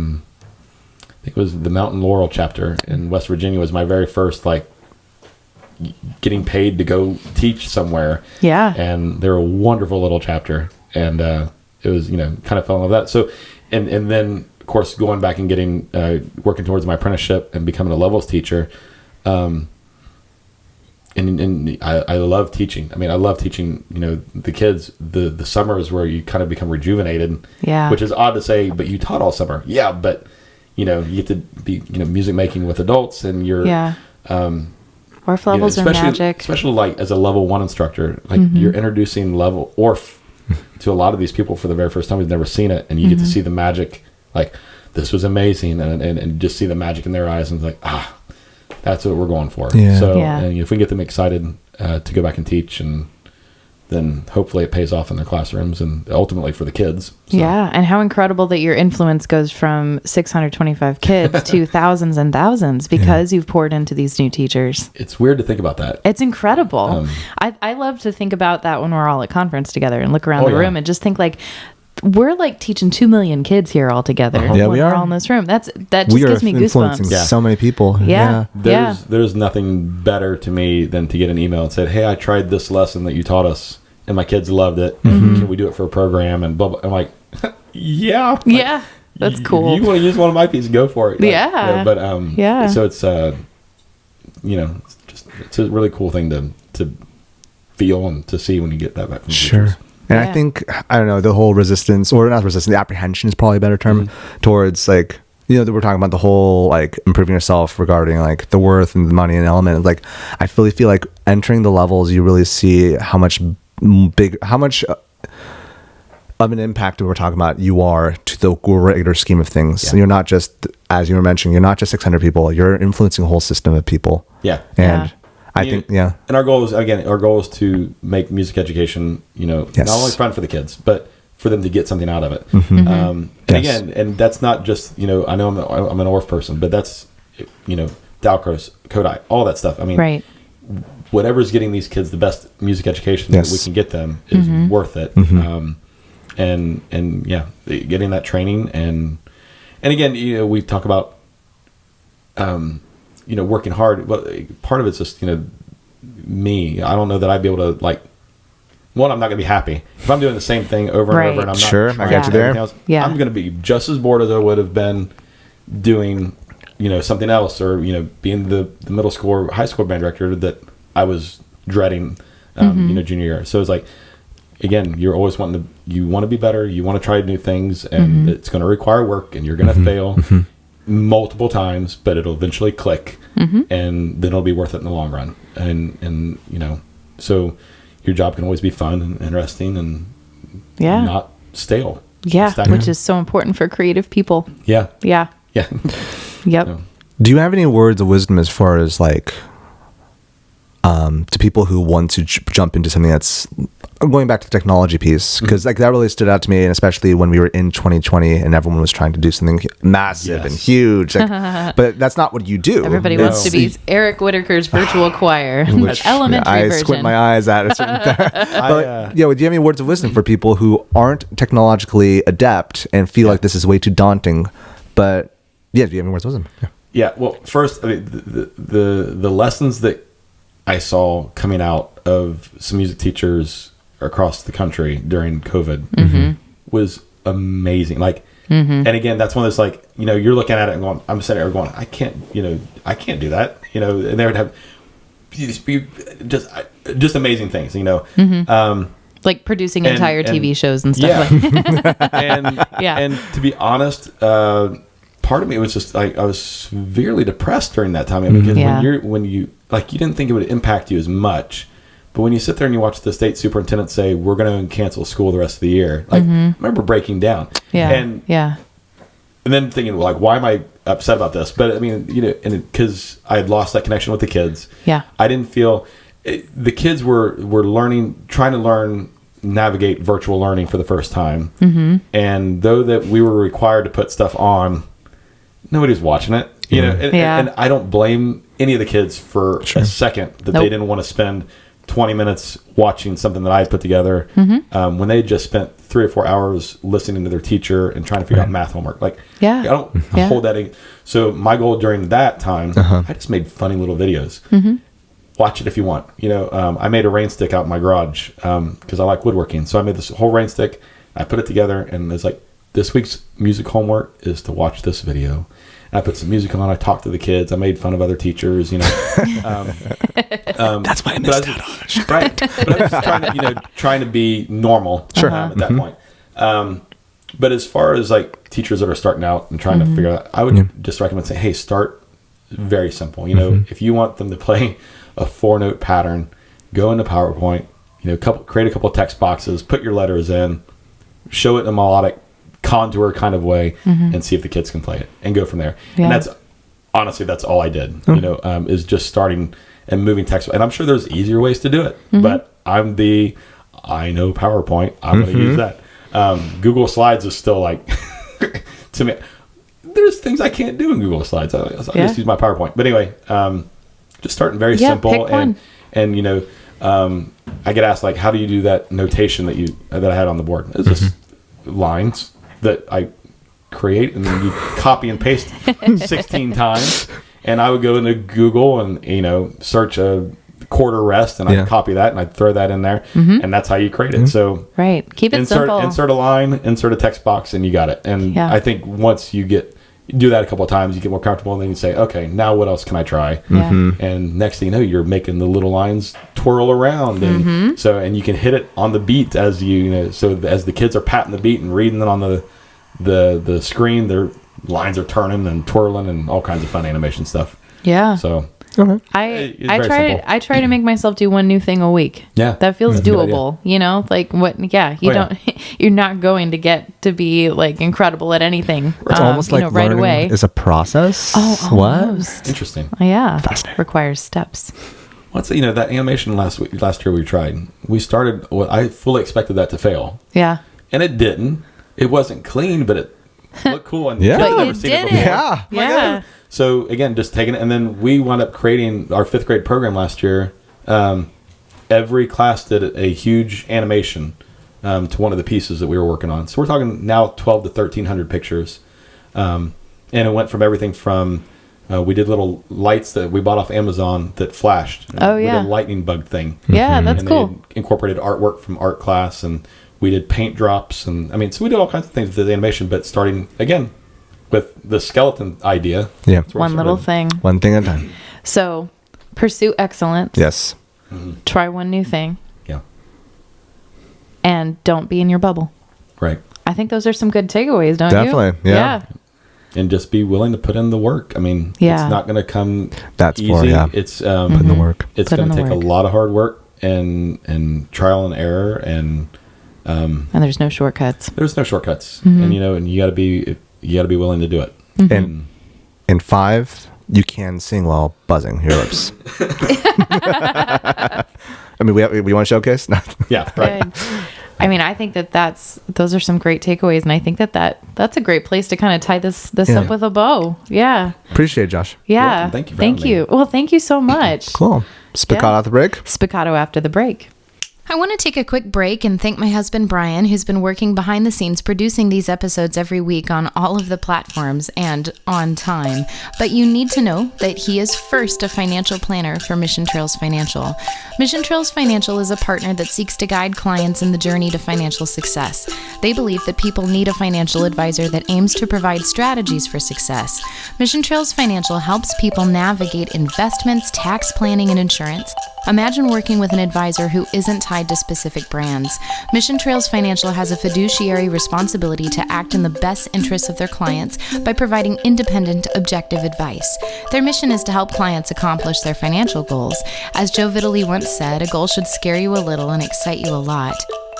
think it was the Mountain Laurel chapter in West Virginia was my very first, getting paid to go teach somewhere. Yeah. And they're a wonderful little chapter. And it was, kind of fell in love with that. So, and then, of course, going back and getting, working towards my apprenticeship and becoming a levels teacher. And I love teaching. I mean, I love teaching, the kids. The summers where you kind of become rejuvenated. Yeah. Which is odd to say, but you taught all summer. Yeah, but, you get to be, music making with adults and you're... Yeah. Orff levels are magic. Especially as a level 1 instructor, you're introducing level Orff to a lot of these people for the very first time who've never seen it, and you get to see the magic. Like, this was amazing, and just see the magic in their eyes, and it's like, that's what we're going for. Yeah. So and if we can get them excited to go back and teach, and then hopefully it pays off in their classrooms and ultimately for the kids. So. Yeah. And how incredible that your influence goes from 625 kids to thousands and thousands because you've poured into these new teachers. It's weird to think about that. It's incredible. I love to think about that when we're all at conference together and look around the room and just think like, we're like teaching 2 million kids here all together when we're all in this room. That just gives me goosebumps. So many people. There's nothing better to me than to get an email and say, hey, I tried this lesson that you taught us and my kids loved it. Can we do it for a program? And blah, blah. I'm like, yeah. Yeah. That's cool. You want to use one of my pieces, go for it. So it's, it's a really cool thing to feel and to see when you get that back from teachers. And I think, I don't know, the whole resistance, or not resistance, the apprehension is probably a better term towards like, that we're talking about the whole like improving yourself regarding like the worth and the money and element. Like, I really feel like entering the levels, you really see how much of an impact we're talking about you are to the greater scheme of things. Yeah. You're not just, as you were mentioning, you're not just 600 people, you're influencing a whole system of people. Yeah. And I think, and our goal is to make music education, not only fun for the kids, but for them to get something out of it. And that's not just, I know I'm an Orff person, but that's, Dalcroze, Kodai, all that stuff. I mean, whatever's getting these kids the best music education that we can get them is worth it. Getting that training and again, we talk about, working hard. Well, part of it's just, me. I don't know that I'd be able to one, I'm not going to be happy. If I'm doing the same thing over and over and I'm not I got you there. Else, I'm going to be just as bored as I would have been doing, something else or, being the middle school or high school band director that I was dreading, junior year. So it's like, again, you're always you want to be better. You want to try new things and it's going to require work and you're going to fail multiple times, but it'll eventually click and then it'll be worth it in the long run. And so your job can always be fun and interesting and not stale. Yeah. Which is so important for creative people. Yeah. Yep. Do you have any words of wisdom as far as to people who want to jump into something that's going back to the technology piece? Because that really stood out to me, and especially when we were in 2020 and everyone was trying to do something massive and huge. But that's not what you do. Everybody wants to be Eric Whitaker's virtual choir, elementary I version. squint my eyes at a certain but do you have any words of wisdom for people who aren't technologically adept and feel like this is way too daunting? But do you have any words of wisdom? Yeah. Well, first, I mean, the lessons that I saw coming out of some music teachers across the country during COVID was amazing. And again, that's one of those you're looking at it and going, I'm sitting there going, I can't do that. And they would have just amazing things, like producing entire TV shows and stuff and to be honest, part of me was just I was severely depressed during that time because when you you didn't think it would impact you as much, but when you sit there and you watch the state superintendent say we're going to cancel school the rest of the year, I remember breaking down and then thinking why am I upset about this? But I mean and because I had lost that connection with the kids, I didn't feel the kids were trying to navigate virtual learning for the first time, and though that we were required to put stuff on, nobody's watching it, and I don't blame any of the kids for a second that they didn't want to spend 20 minutes watching something that I put together when they just spent 3 or 4 hours listening to their teacher and trying to figure out math homework. I don't hold that. So my goal during that time, I just made funny little videos. Watch it if you want. I made a rain stick out in my garage because I like woodworking. So I made this whole rain stick. I put it together and it's this week's music homework is to watch this video. I put some music on. I talked to the kids. I made fun of other teachers. That's why I missed out on it. Right. But I was just trying to be normal at that point. But as far as teachers that are starting out and trying to figure out, I would just recommend saying, hey, start very simple. If you want them to play a 4-note pattern, go into PowerPoint. Create a couple of text boxes, put your letters in, show it in a melodic contour kind of way and see if the kids can play it and go from there. And that's all I did, is just starting and moving text. And I'm sure there's easier ways to do it, but I'm the I know PowerPoint. I'm going to use that. Google Slides is still like, to me, there's things I can't do in Google Slides. I just use my PowerPoint. But anyway, just starting very simple. And you know, I get asked, like, how do you do that notation that I had on the board? It's just lines that I create, and then you copy and paste 16 times. And I would go into Google and, you know, search a quarter rest, and I'd copy that and I'd throw that in there, and that's how you create it. So keep it simple. Insert a line, insert a text box, and you got it. And I think once you do that a couple of times, you get more comfortable, and then you say, okay, now what else can I try? And next thing you know, you're making the little lines twirl around, and and you can hit it on the beat as you know. So as the kids are patting the beat and reading it on the screen, their lines are turning and twirling and all kinds of fun animation stuff. Yeah. So I try to make myself do one new thing a week. Yeah. That feels doable, you know, like you're not going to get to be like incredible at anything. It's almost like right away. Is a process. Oh, almost. What? Interesting. Yeah. Fascinating. Requires steps. That animation last year we tried, we started, I fully expected that to fail. Yeah. And it didn't. It wasn't clean, but it looked cool. And But never you seen did it before. it. Yeah. So again, just taking it, and then we wound up creating our 5th grade program last year. Every class did a huge animation to one of the pieces that we were working on. So we're talking now 12 to 1,300 pictures, and it went from everything from we did little lights that we bought off Amazon that flashed. Oh we yeah, did a lightning bug thing. Yeah, that's cool. Incorporated artwork from art class, and we did paint drops, and so we did all kinds of things with the animation. But starting again with the skeleton idea. Yeah. One little thing. One thing at a time. So, pursue excellence. Yes. Try one new thing. Yeah. And don't be in your bubble. Right. I think those are some good takeaways, don't Definitely, you? Definitely, yeah. And just be willing to put in the work. I mean, it's not going to come That's easy. For, yeah. It's put in the work. It's going to take a lot of hard work and trial and error, and there's no shortcuts. There's no shortcuts. And and you got to be willing to do it. And in 5, you can sing while buzzing your lips. I mean, we want to showcase? Yeah, right. Good. I mean, I think those are some great takeaways, and I think that's a great place to kind of tie this up with a bow. Yeah. Appreciate it, Josh. Yeah. Welcome. Thank you. Well, thank you so much. Cool. Spiccato after the break? Spiccato after the break. I want to take a quick break and thank my husband, Bryan, who's been working behind the scenes producing these episodes every week on all of the platforms and on time. But you need to know that he is first a financial planner for Mission Trails Financial. Mission Trails Financial is a partner that seeks to guide clients in the journey to financial success. They believe that people need a financial advisor that aims to provide strategies for success. Mission Trails Financial helps people navigate investments, tax planning, and insurance. Imagine working with an advisor who isn't tied to specific brands. Mission Trails Financial has a fiduciary responsibility to act in the best interests of their clients by providing independent, objective advice. Their mission is to help clients accomplish their financial goals. As Joe Vitale once said, a goal should scare you a little and excite you a lot.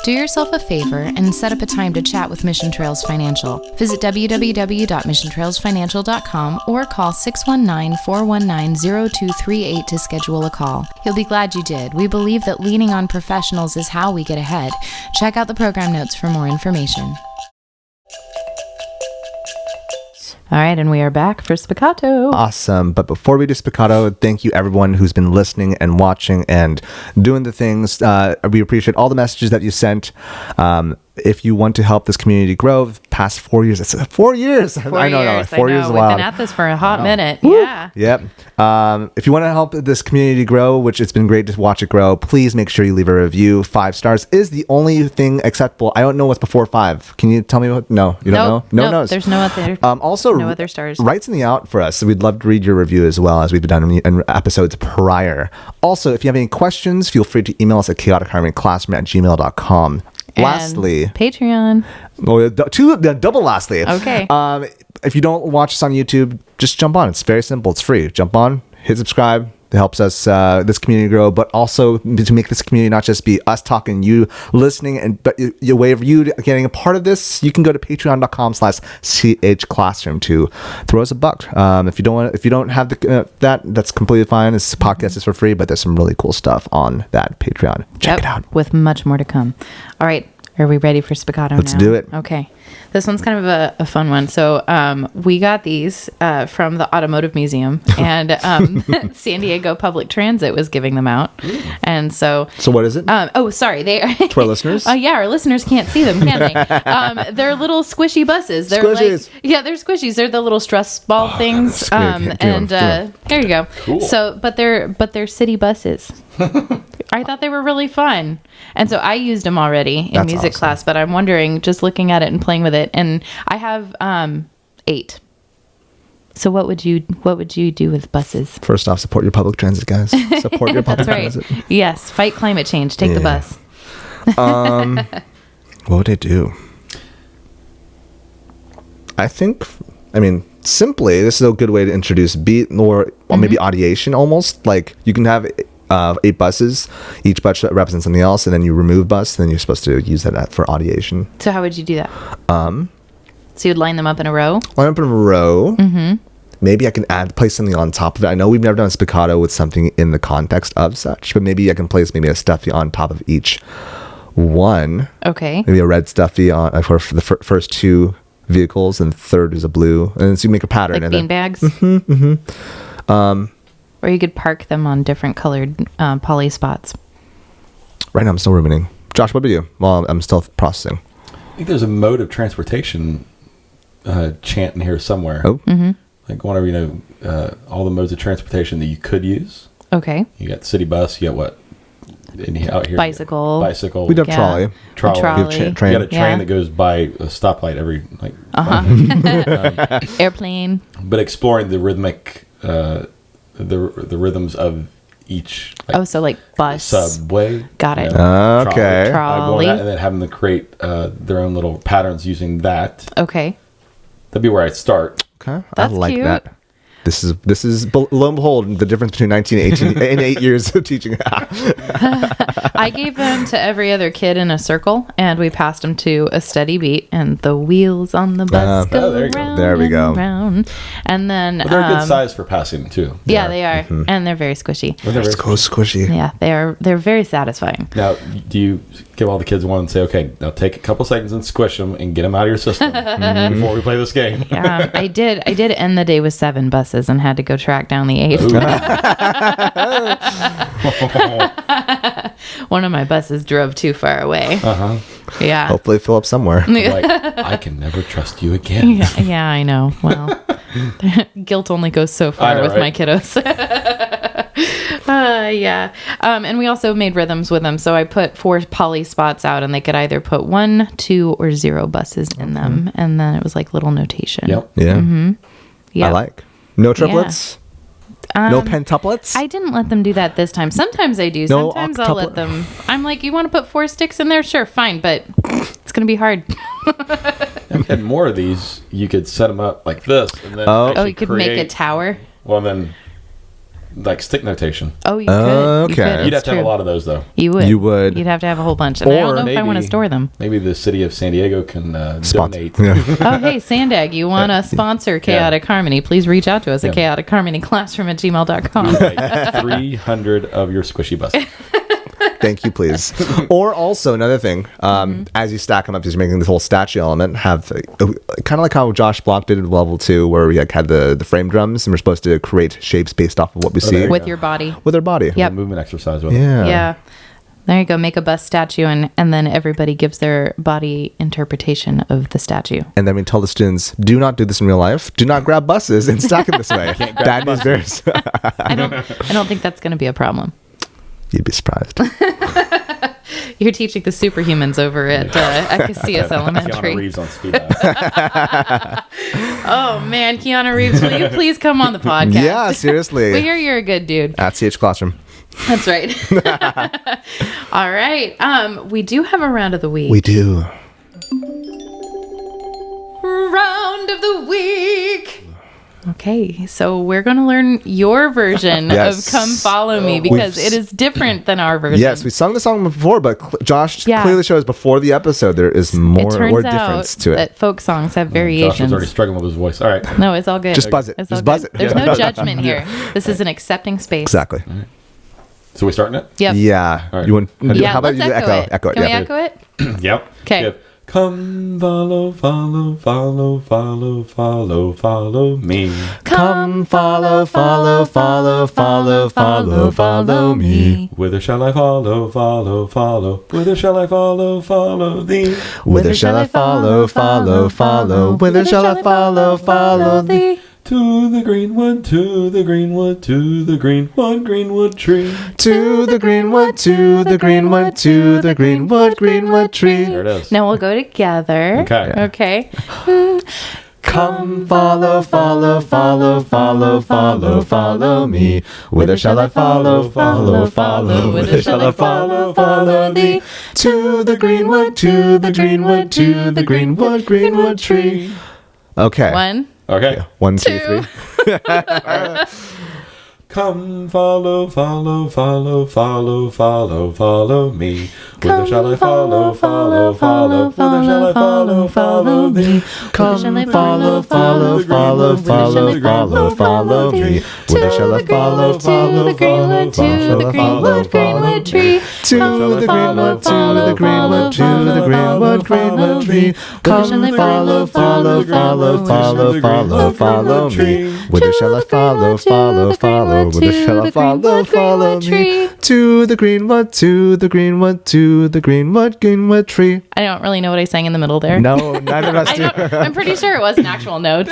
Do yourself a favor and set up a time to chat with Mission Trails Financial. Visit www.missiontrailsfinancial.com or call 619-419-0238 to schedule a call. You'll be glad you did. We believe that leaning on professionals is how we get ahead. Check out the program notes for more information. All right, and we are back for Spiccato. Awesome. But before we do Spiccato, thank you everyone who's been listening and watching and doing the things. We appreciate all the messages that you sent. If you want to help this community grow, the past 4 years, it's 4 years. I know. 4 years is a We've while. been at this for a hot minute. Woo. Yeah. Yep. If you want to help this community grow, which it's been great to watch it grow, please make sure you leave a review. 5 stars is the only thing acceptable. I don't know what's before 5. Can you tell me what? No, you don't know? No knows. There's no other. Also, no other stars. Write something out for us. We'd love to read your review as well, as we've done in episodes prior. Also, if you have any questions, feel free to email us at chaoticharmonyclassroom@gmail.com. Lastly, Patreon. Double lastly. Okay. If you don't watch us on YouTube, just jump on. It's very simple. It's free. Jump on, hit subscribe, It helps us, this community grow, but also to make this community not just be us talking, you listening, but your way of you getting a part of this, you can go to patreon.com/chclassroom to throw us a buck. If you don't have that's completely fine. This podcast is for free, but there's some really cool stuff on that Patreon. Check it out. With much more to come. All right. Are we ready for Spiccato now? Let's do it. Okay. This one's kind of a fun one. So we got these from the Automotive Museum, and San Diego Public Transit was giving them out. And so what is it? Sorry. They are to our listeners? Yeah, our listeners can't see them, can they? They're little squishy buses. They're squishies. They're squishies. They're the little stress ball things. There you go. Cool. So, but they're city buses. I thought they were really fun. And so I used them already in music class, but I'm wondering, just looking at it and playing with it, and I have 8. So what would you do with buses? First off, support your public transit, guys. Support your public transit. Yes, fight climate change. Take the bus. What would I do? Simply, this is a good way to introduce beat or maybe ideation almost. Like you can have 8 buses, each bus represents something else, and then you remove bus, then you're supposed to use that for ideation. So how would you do that? So you'd line them up in a row? Line up in a row. Mm-hmm. Maybe I can place something on top of it. I know we've never done a spiccato with something in the context of such, but maybe I can place maybe a stuffy on top of each one. Okay. Maybe a red stuffy on for the first 2 vehicles, and the third is a blue, and so you make a pattern. Like bean bags? Mm-hmm. Or you could park them on different colored poly spots. Right now I'm still ruminating. Josh, what about you? Well, I'm still processing. I think there's a mode of transportation chant in here somewhere. Oh. Mm-hmm. Like whenever, all the modes of transportation that you could use. Okay. You got city bus, you got what? Out here, Bicycle. We'd have trolley. Trolley. Train. You got a train that goes by a stoplight every Airplane. But exploring the rhythmic, the rhythms of each. So like bus. Subway. Got it. Okay. Trolley. And then having them create their own little patterns using that. Okay. That'd be where I'd start. Okay. That's I like cute. that. This is lo and behold the difference between 19 and 18 and 8 years of teaching. I gave them to every other kid in a circle, and we passed them to a steady beat, and the wheels on the bus go there you go. round There we go. and round. And then But they're a good size for passing too. yeah, they are, and they're very squishy. It's so squishy. Yeah, they're very satisfying. Now, do you give all the kids one and say, okay, now take a couple seconds and squish them and get them out of your system before we play this game? I did end the day with 7 buses and had to go track down the 8th. One of my buses drove too far away. Yeah. Hopefully fill up somewhere. Like, I can never trust you again. Yeah, I know. Well, guilt only goes so far with my kiddos. Yeah. And we also made rhythms with them. So I put 4 poly spots out, and they could either put 1, 2, or 0 buses in them. And then it was like little notation. Yep. Yeah. Mm-hmm. Yeah. I like. No triplets? No pentuplets? I didn't let them do that this time. Sometimes I do. No Sometimes I'll let them. I'm like, you want to put 4 sticks in there? Sure, fine. But it's going to be hard. If you had more of these, you could set them up like this. And then You could make a tower? Well, then, like stick notation. Oh, you could. Okay. You'd have to have a lot of those, though. You would. You'd have to have a whole bunch. And I don't know if I want to store them. Maybe the city of San Diego can donate. Yeah. Oh, hey, Sandag, you want to sponsor Chaotic Harmony? Please reach out to us at chaoticharmonyclassroom@gmail.com. Like 300 of your squishy buses. Thank you, please. Or also another thing, as you stack them up, as you're making this whole statue element, have kind of like how Josh Block did in level 2, where we had the frame drums, and we're supposed to create shapes based off of what we see With your body. with our body. Yep. Movement exercise with them. Yeah. There you go. Make a bus statue, and then everybody gives their body interpretation of the statue. And then we tell the students, do not do this in real life. Do not grab buses and stack them this way. Bad news bears. I don't think that's going to be a problem. You'd be surprised. You're teaching the superhumans over at Casillas Elementary. Keanu Reeves on speed dial. Oh, man. Keanu Reeves, will you please come on the podcast? Yeah, seriously. We hear you're a good dude. At CH Classroom. That's right. All right. We do have a round of the week. We do. Round of the week. Okay, so we're going to learn your version Yes. of Come Follow Me because it is different than our version. Yes, we sung the song before, but Josh Yeah. clearly shows before the episode there is more it turns or out difference to it. that folk songs have Josh variations. was already struggling with his voice. All right. No, it's all good. Just buzz it. It's Just all buzz good. it. There's Yeah. no judgment here. This is an accepting space. Exactly. So we starting it? Yep. Yeah. All right. You want? Yeah, how about let's you do echo it. echo it? Can we Yeah. echo it? Yep. 'Kay. We have, come follow, follow, follow, follow, follow, follow me. Come follow, follow, follow, follow, follow, follow me. Whither shall I follow, follow, follow? Whither shall I follow, follow thee? Whither shall I follow, follow, follow? Whither shall I follow, follow thee? To the green wood, to the green wood, to the greenwood tree. To the greenwood, to the greenwood, to the greenwood tree. There it is. Now we'll go together. Okay. Okay. Come follow, follow, follow, follow, follow, follow me. Whither shall I follow, follow, follow? Whither shall I follow, follow thee? To the greenwood, to the greenwood, to the greenwood tree. Okay. One. Okay. 1, 2, 3. Come follow, follow, follow, follow, follow, follow me. Whither shall I follow, follow, follow? Whither shall I follow, follow thee? Come follow, follow, follow, follow, follow, follow me. Whither shall I follow, follow, follow, follow, follow tree. To the greenwood, to the greenwood, to the greenwood tree. Come follow, follow, follow, follow, follow, follow me. Whither shall I follow, follow, follow? Whither shall I follow, follow me? To the greenwood, to the greenwood, to the greenwood tree. I don't really know what I sang in the middle there. No, neither of us do. I'm pretty sure it wasn't actual notes.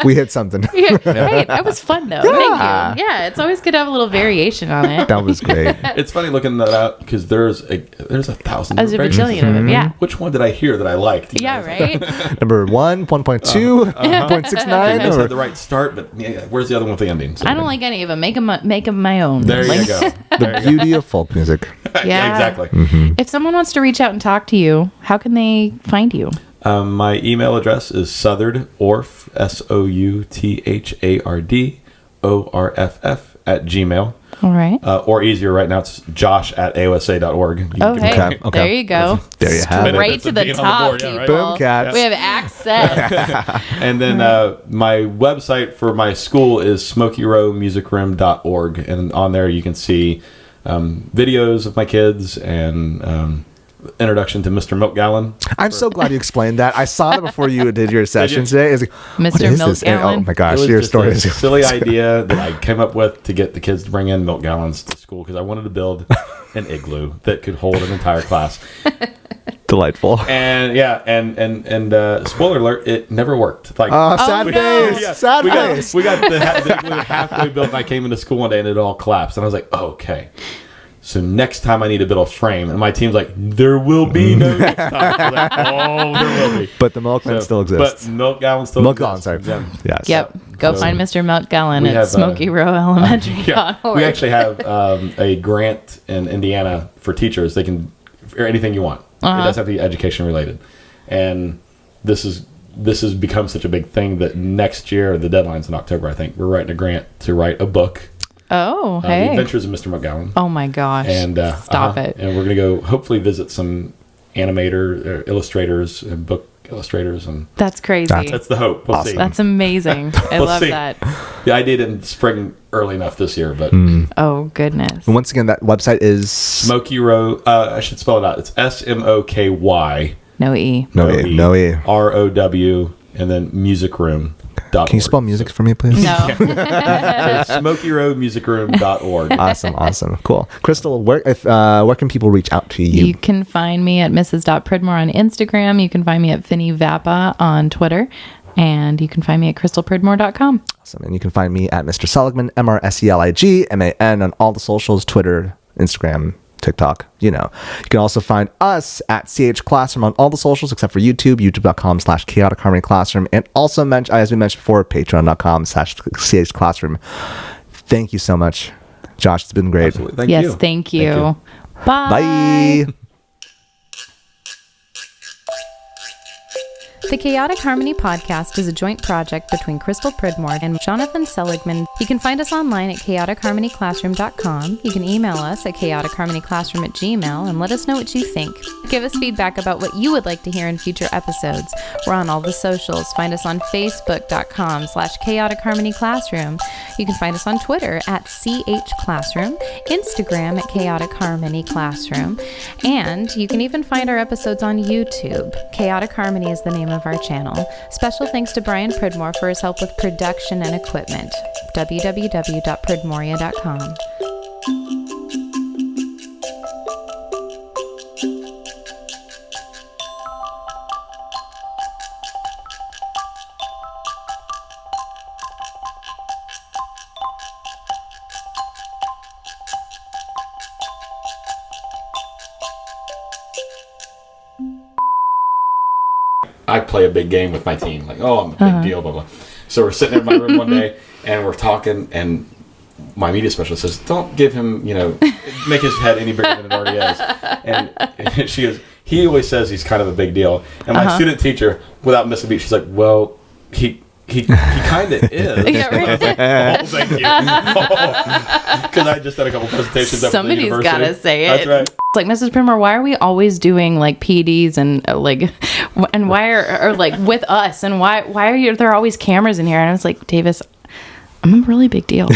We hit something. Yeah, hey, that was fun though. Thank you. Yeah, it's always good to have a little variation on it. That was great. It's funny looking that out because there's a thousand. As a versions. bajillion of them, yeah. Which one did I hear that I liked? Yeah, right? Number 1, 1.2, 1.69. They had the right start, but yeah, where's the other one with the ending? So, I don't like any of them. Make them my own. There Like- you go. The beauty of folk music. Yeah. Exactly. If someone wants to reach out and talk to you, how can they find you? My email address is Southard Orff SOUTHARD ORFF All right. or easier right now, it's josh@aosa.org. You Oh, can- hey, Okay. there you go. There you have it. Right to the Being on the top, board, yeah, right? people. Boom, cats. We have access. And then my website for my school is smokyrowmusicroom.org, and on there you can see videos of my kids and introduction to Mr. Milk Gallon. I'm so glad you explained that. I saw it before you did your session today. It's like, Mr. what is Milk this? And, oh Gallon? my It gosh, was your just story a is silly idea that I came up with to get the kids to bring in milk gallons to school because I wanted to build an igloo that could hold an entire class. delightful. And yeah, and spoiler alert, it never worked. Like, Sad no. face. yeah, Sad we face. got the igloo halfway built, and I came into school one day and it all collapsed. And I was like, oh, okay. So next time I need to build a frame, and my team's like, there will be no next time. I was like, oh, there will be. But the milkman still exists. But milk gallon still Milk exists. gallon, sorry. Yeah. Yes. Yep. Go So, find Mr. Milk Gallon we at have, Smoky Row Elementary. Yeah. We actually have a grant in Indiana for teachers. They can, or anything you want. It doesn't have to be education related. And this has become such a big thing that next year, the deadline's in October, I think, we're writing a grant to write a book. Oh, The hey. Adventures of Mr. McGowan. Oh my gosh. And Stop it. And we're going to go hopefully visit some illustrators and book illustrators, and That's crazy. that's the hope. We'll see. That's amazing. I We'll love see. that. The idea didn't spring early enough this year, but Oh, goodness. And once again, that website is Smoky Row. I should spell it out. It's SMOKY. No E. no E. ROW, and then musicroom.org. Can you spell music for me, please? No. SmokyRowmusicroom.org. Awesome. Cool. Crystal, where can people reach out to you? You can find me at Mrs.Pridmore on Instagram. You can find me at Finny Vappa on Twitter. And you can find me at crystalpridmore.com. Awesome. And you can find me at Mr. Seligman, MrSeligman, on all the socials, Twitter, Instagram, TikTok, You can also find us at CH Classroom on all the socials except for YouTube, youtube.com/chaotic harmony classroom. And also, as we mentioned before, patreon.com/CH Classroom. Thank you so much, Josh. It's been great. Absolutely. Thank you. Yes, thank you. Bye. Bye. The Chaotic Harmony podcast is a joint project between Crystal Pridmore and Jonathan Seligman. You can find us online at chaoticharmonyclassroom.com. You can email us at chaoticharmonyclassroom@gmail.com and let us know what you think. Give us feedback about what you would like to hear in future episodes. We're on all the socials. Find us on facebook.com/chaoticharmonyclassroom. You can find us on Twitter at @CHClassroom, Instagram at Chaotic Harmony Classroom, and you can even find our episodes on YouTube. Chaotic Harmony is the name of our channel. Special thanks to Bryan Pridmore for his help with production and equipment. www.pridmoria.com. I play a big game with my team. Like, oh, I'm a big deal, blah, blah. So we're sitting in my room one day, and we're talking, and my media specialist says, don't give him, make his head any bigger than it already is. And she goes, he always says he's kind of a big deal. And my student teacher, without missing a beat, she's like, well, he kind of is. Yeah, right. Oh, thank you. Because I just done a couple presentations. Somebody's got to say it. That's right. It's like, Mrs. Pridmore, why are we always doing like PDs and and why are like with us, and why are there always cameras in here? And I was like, Davis, I'm a really big deal.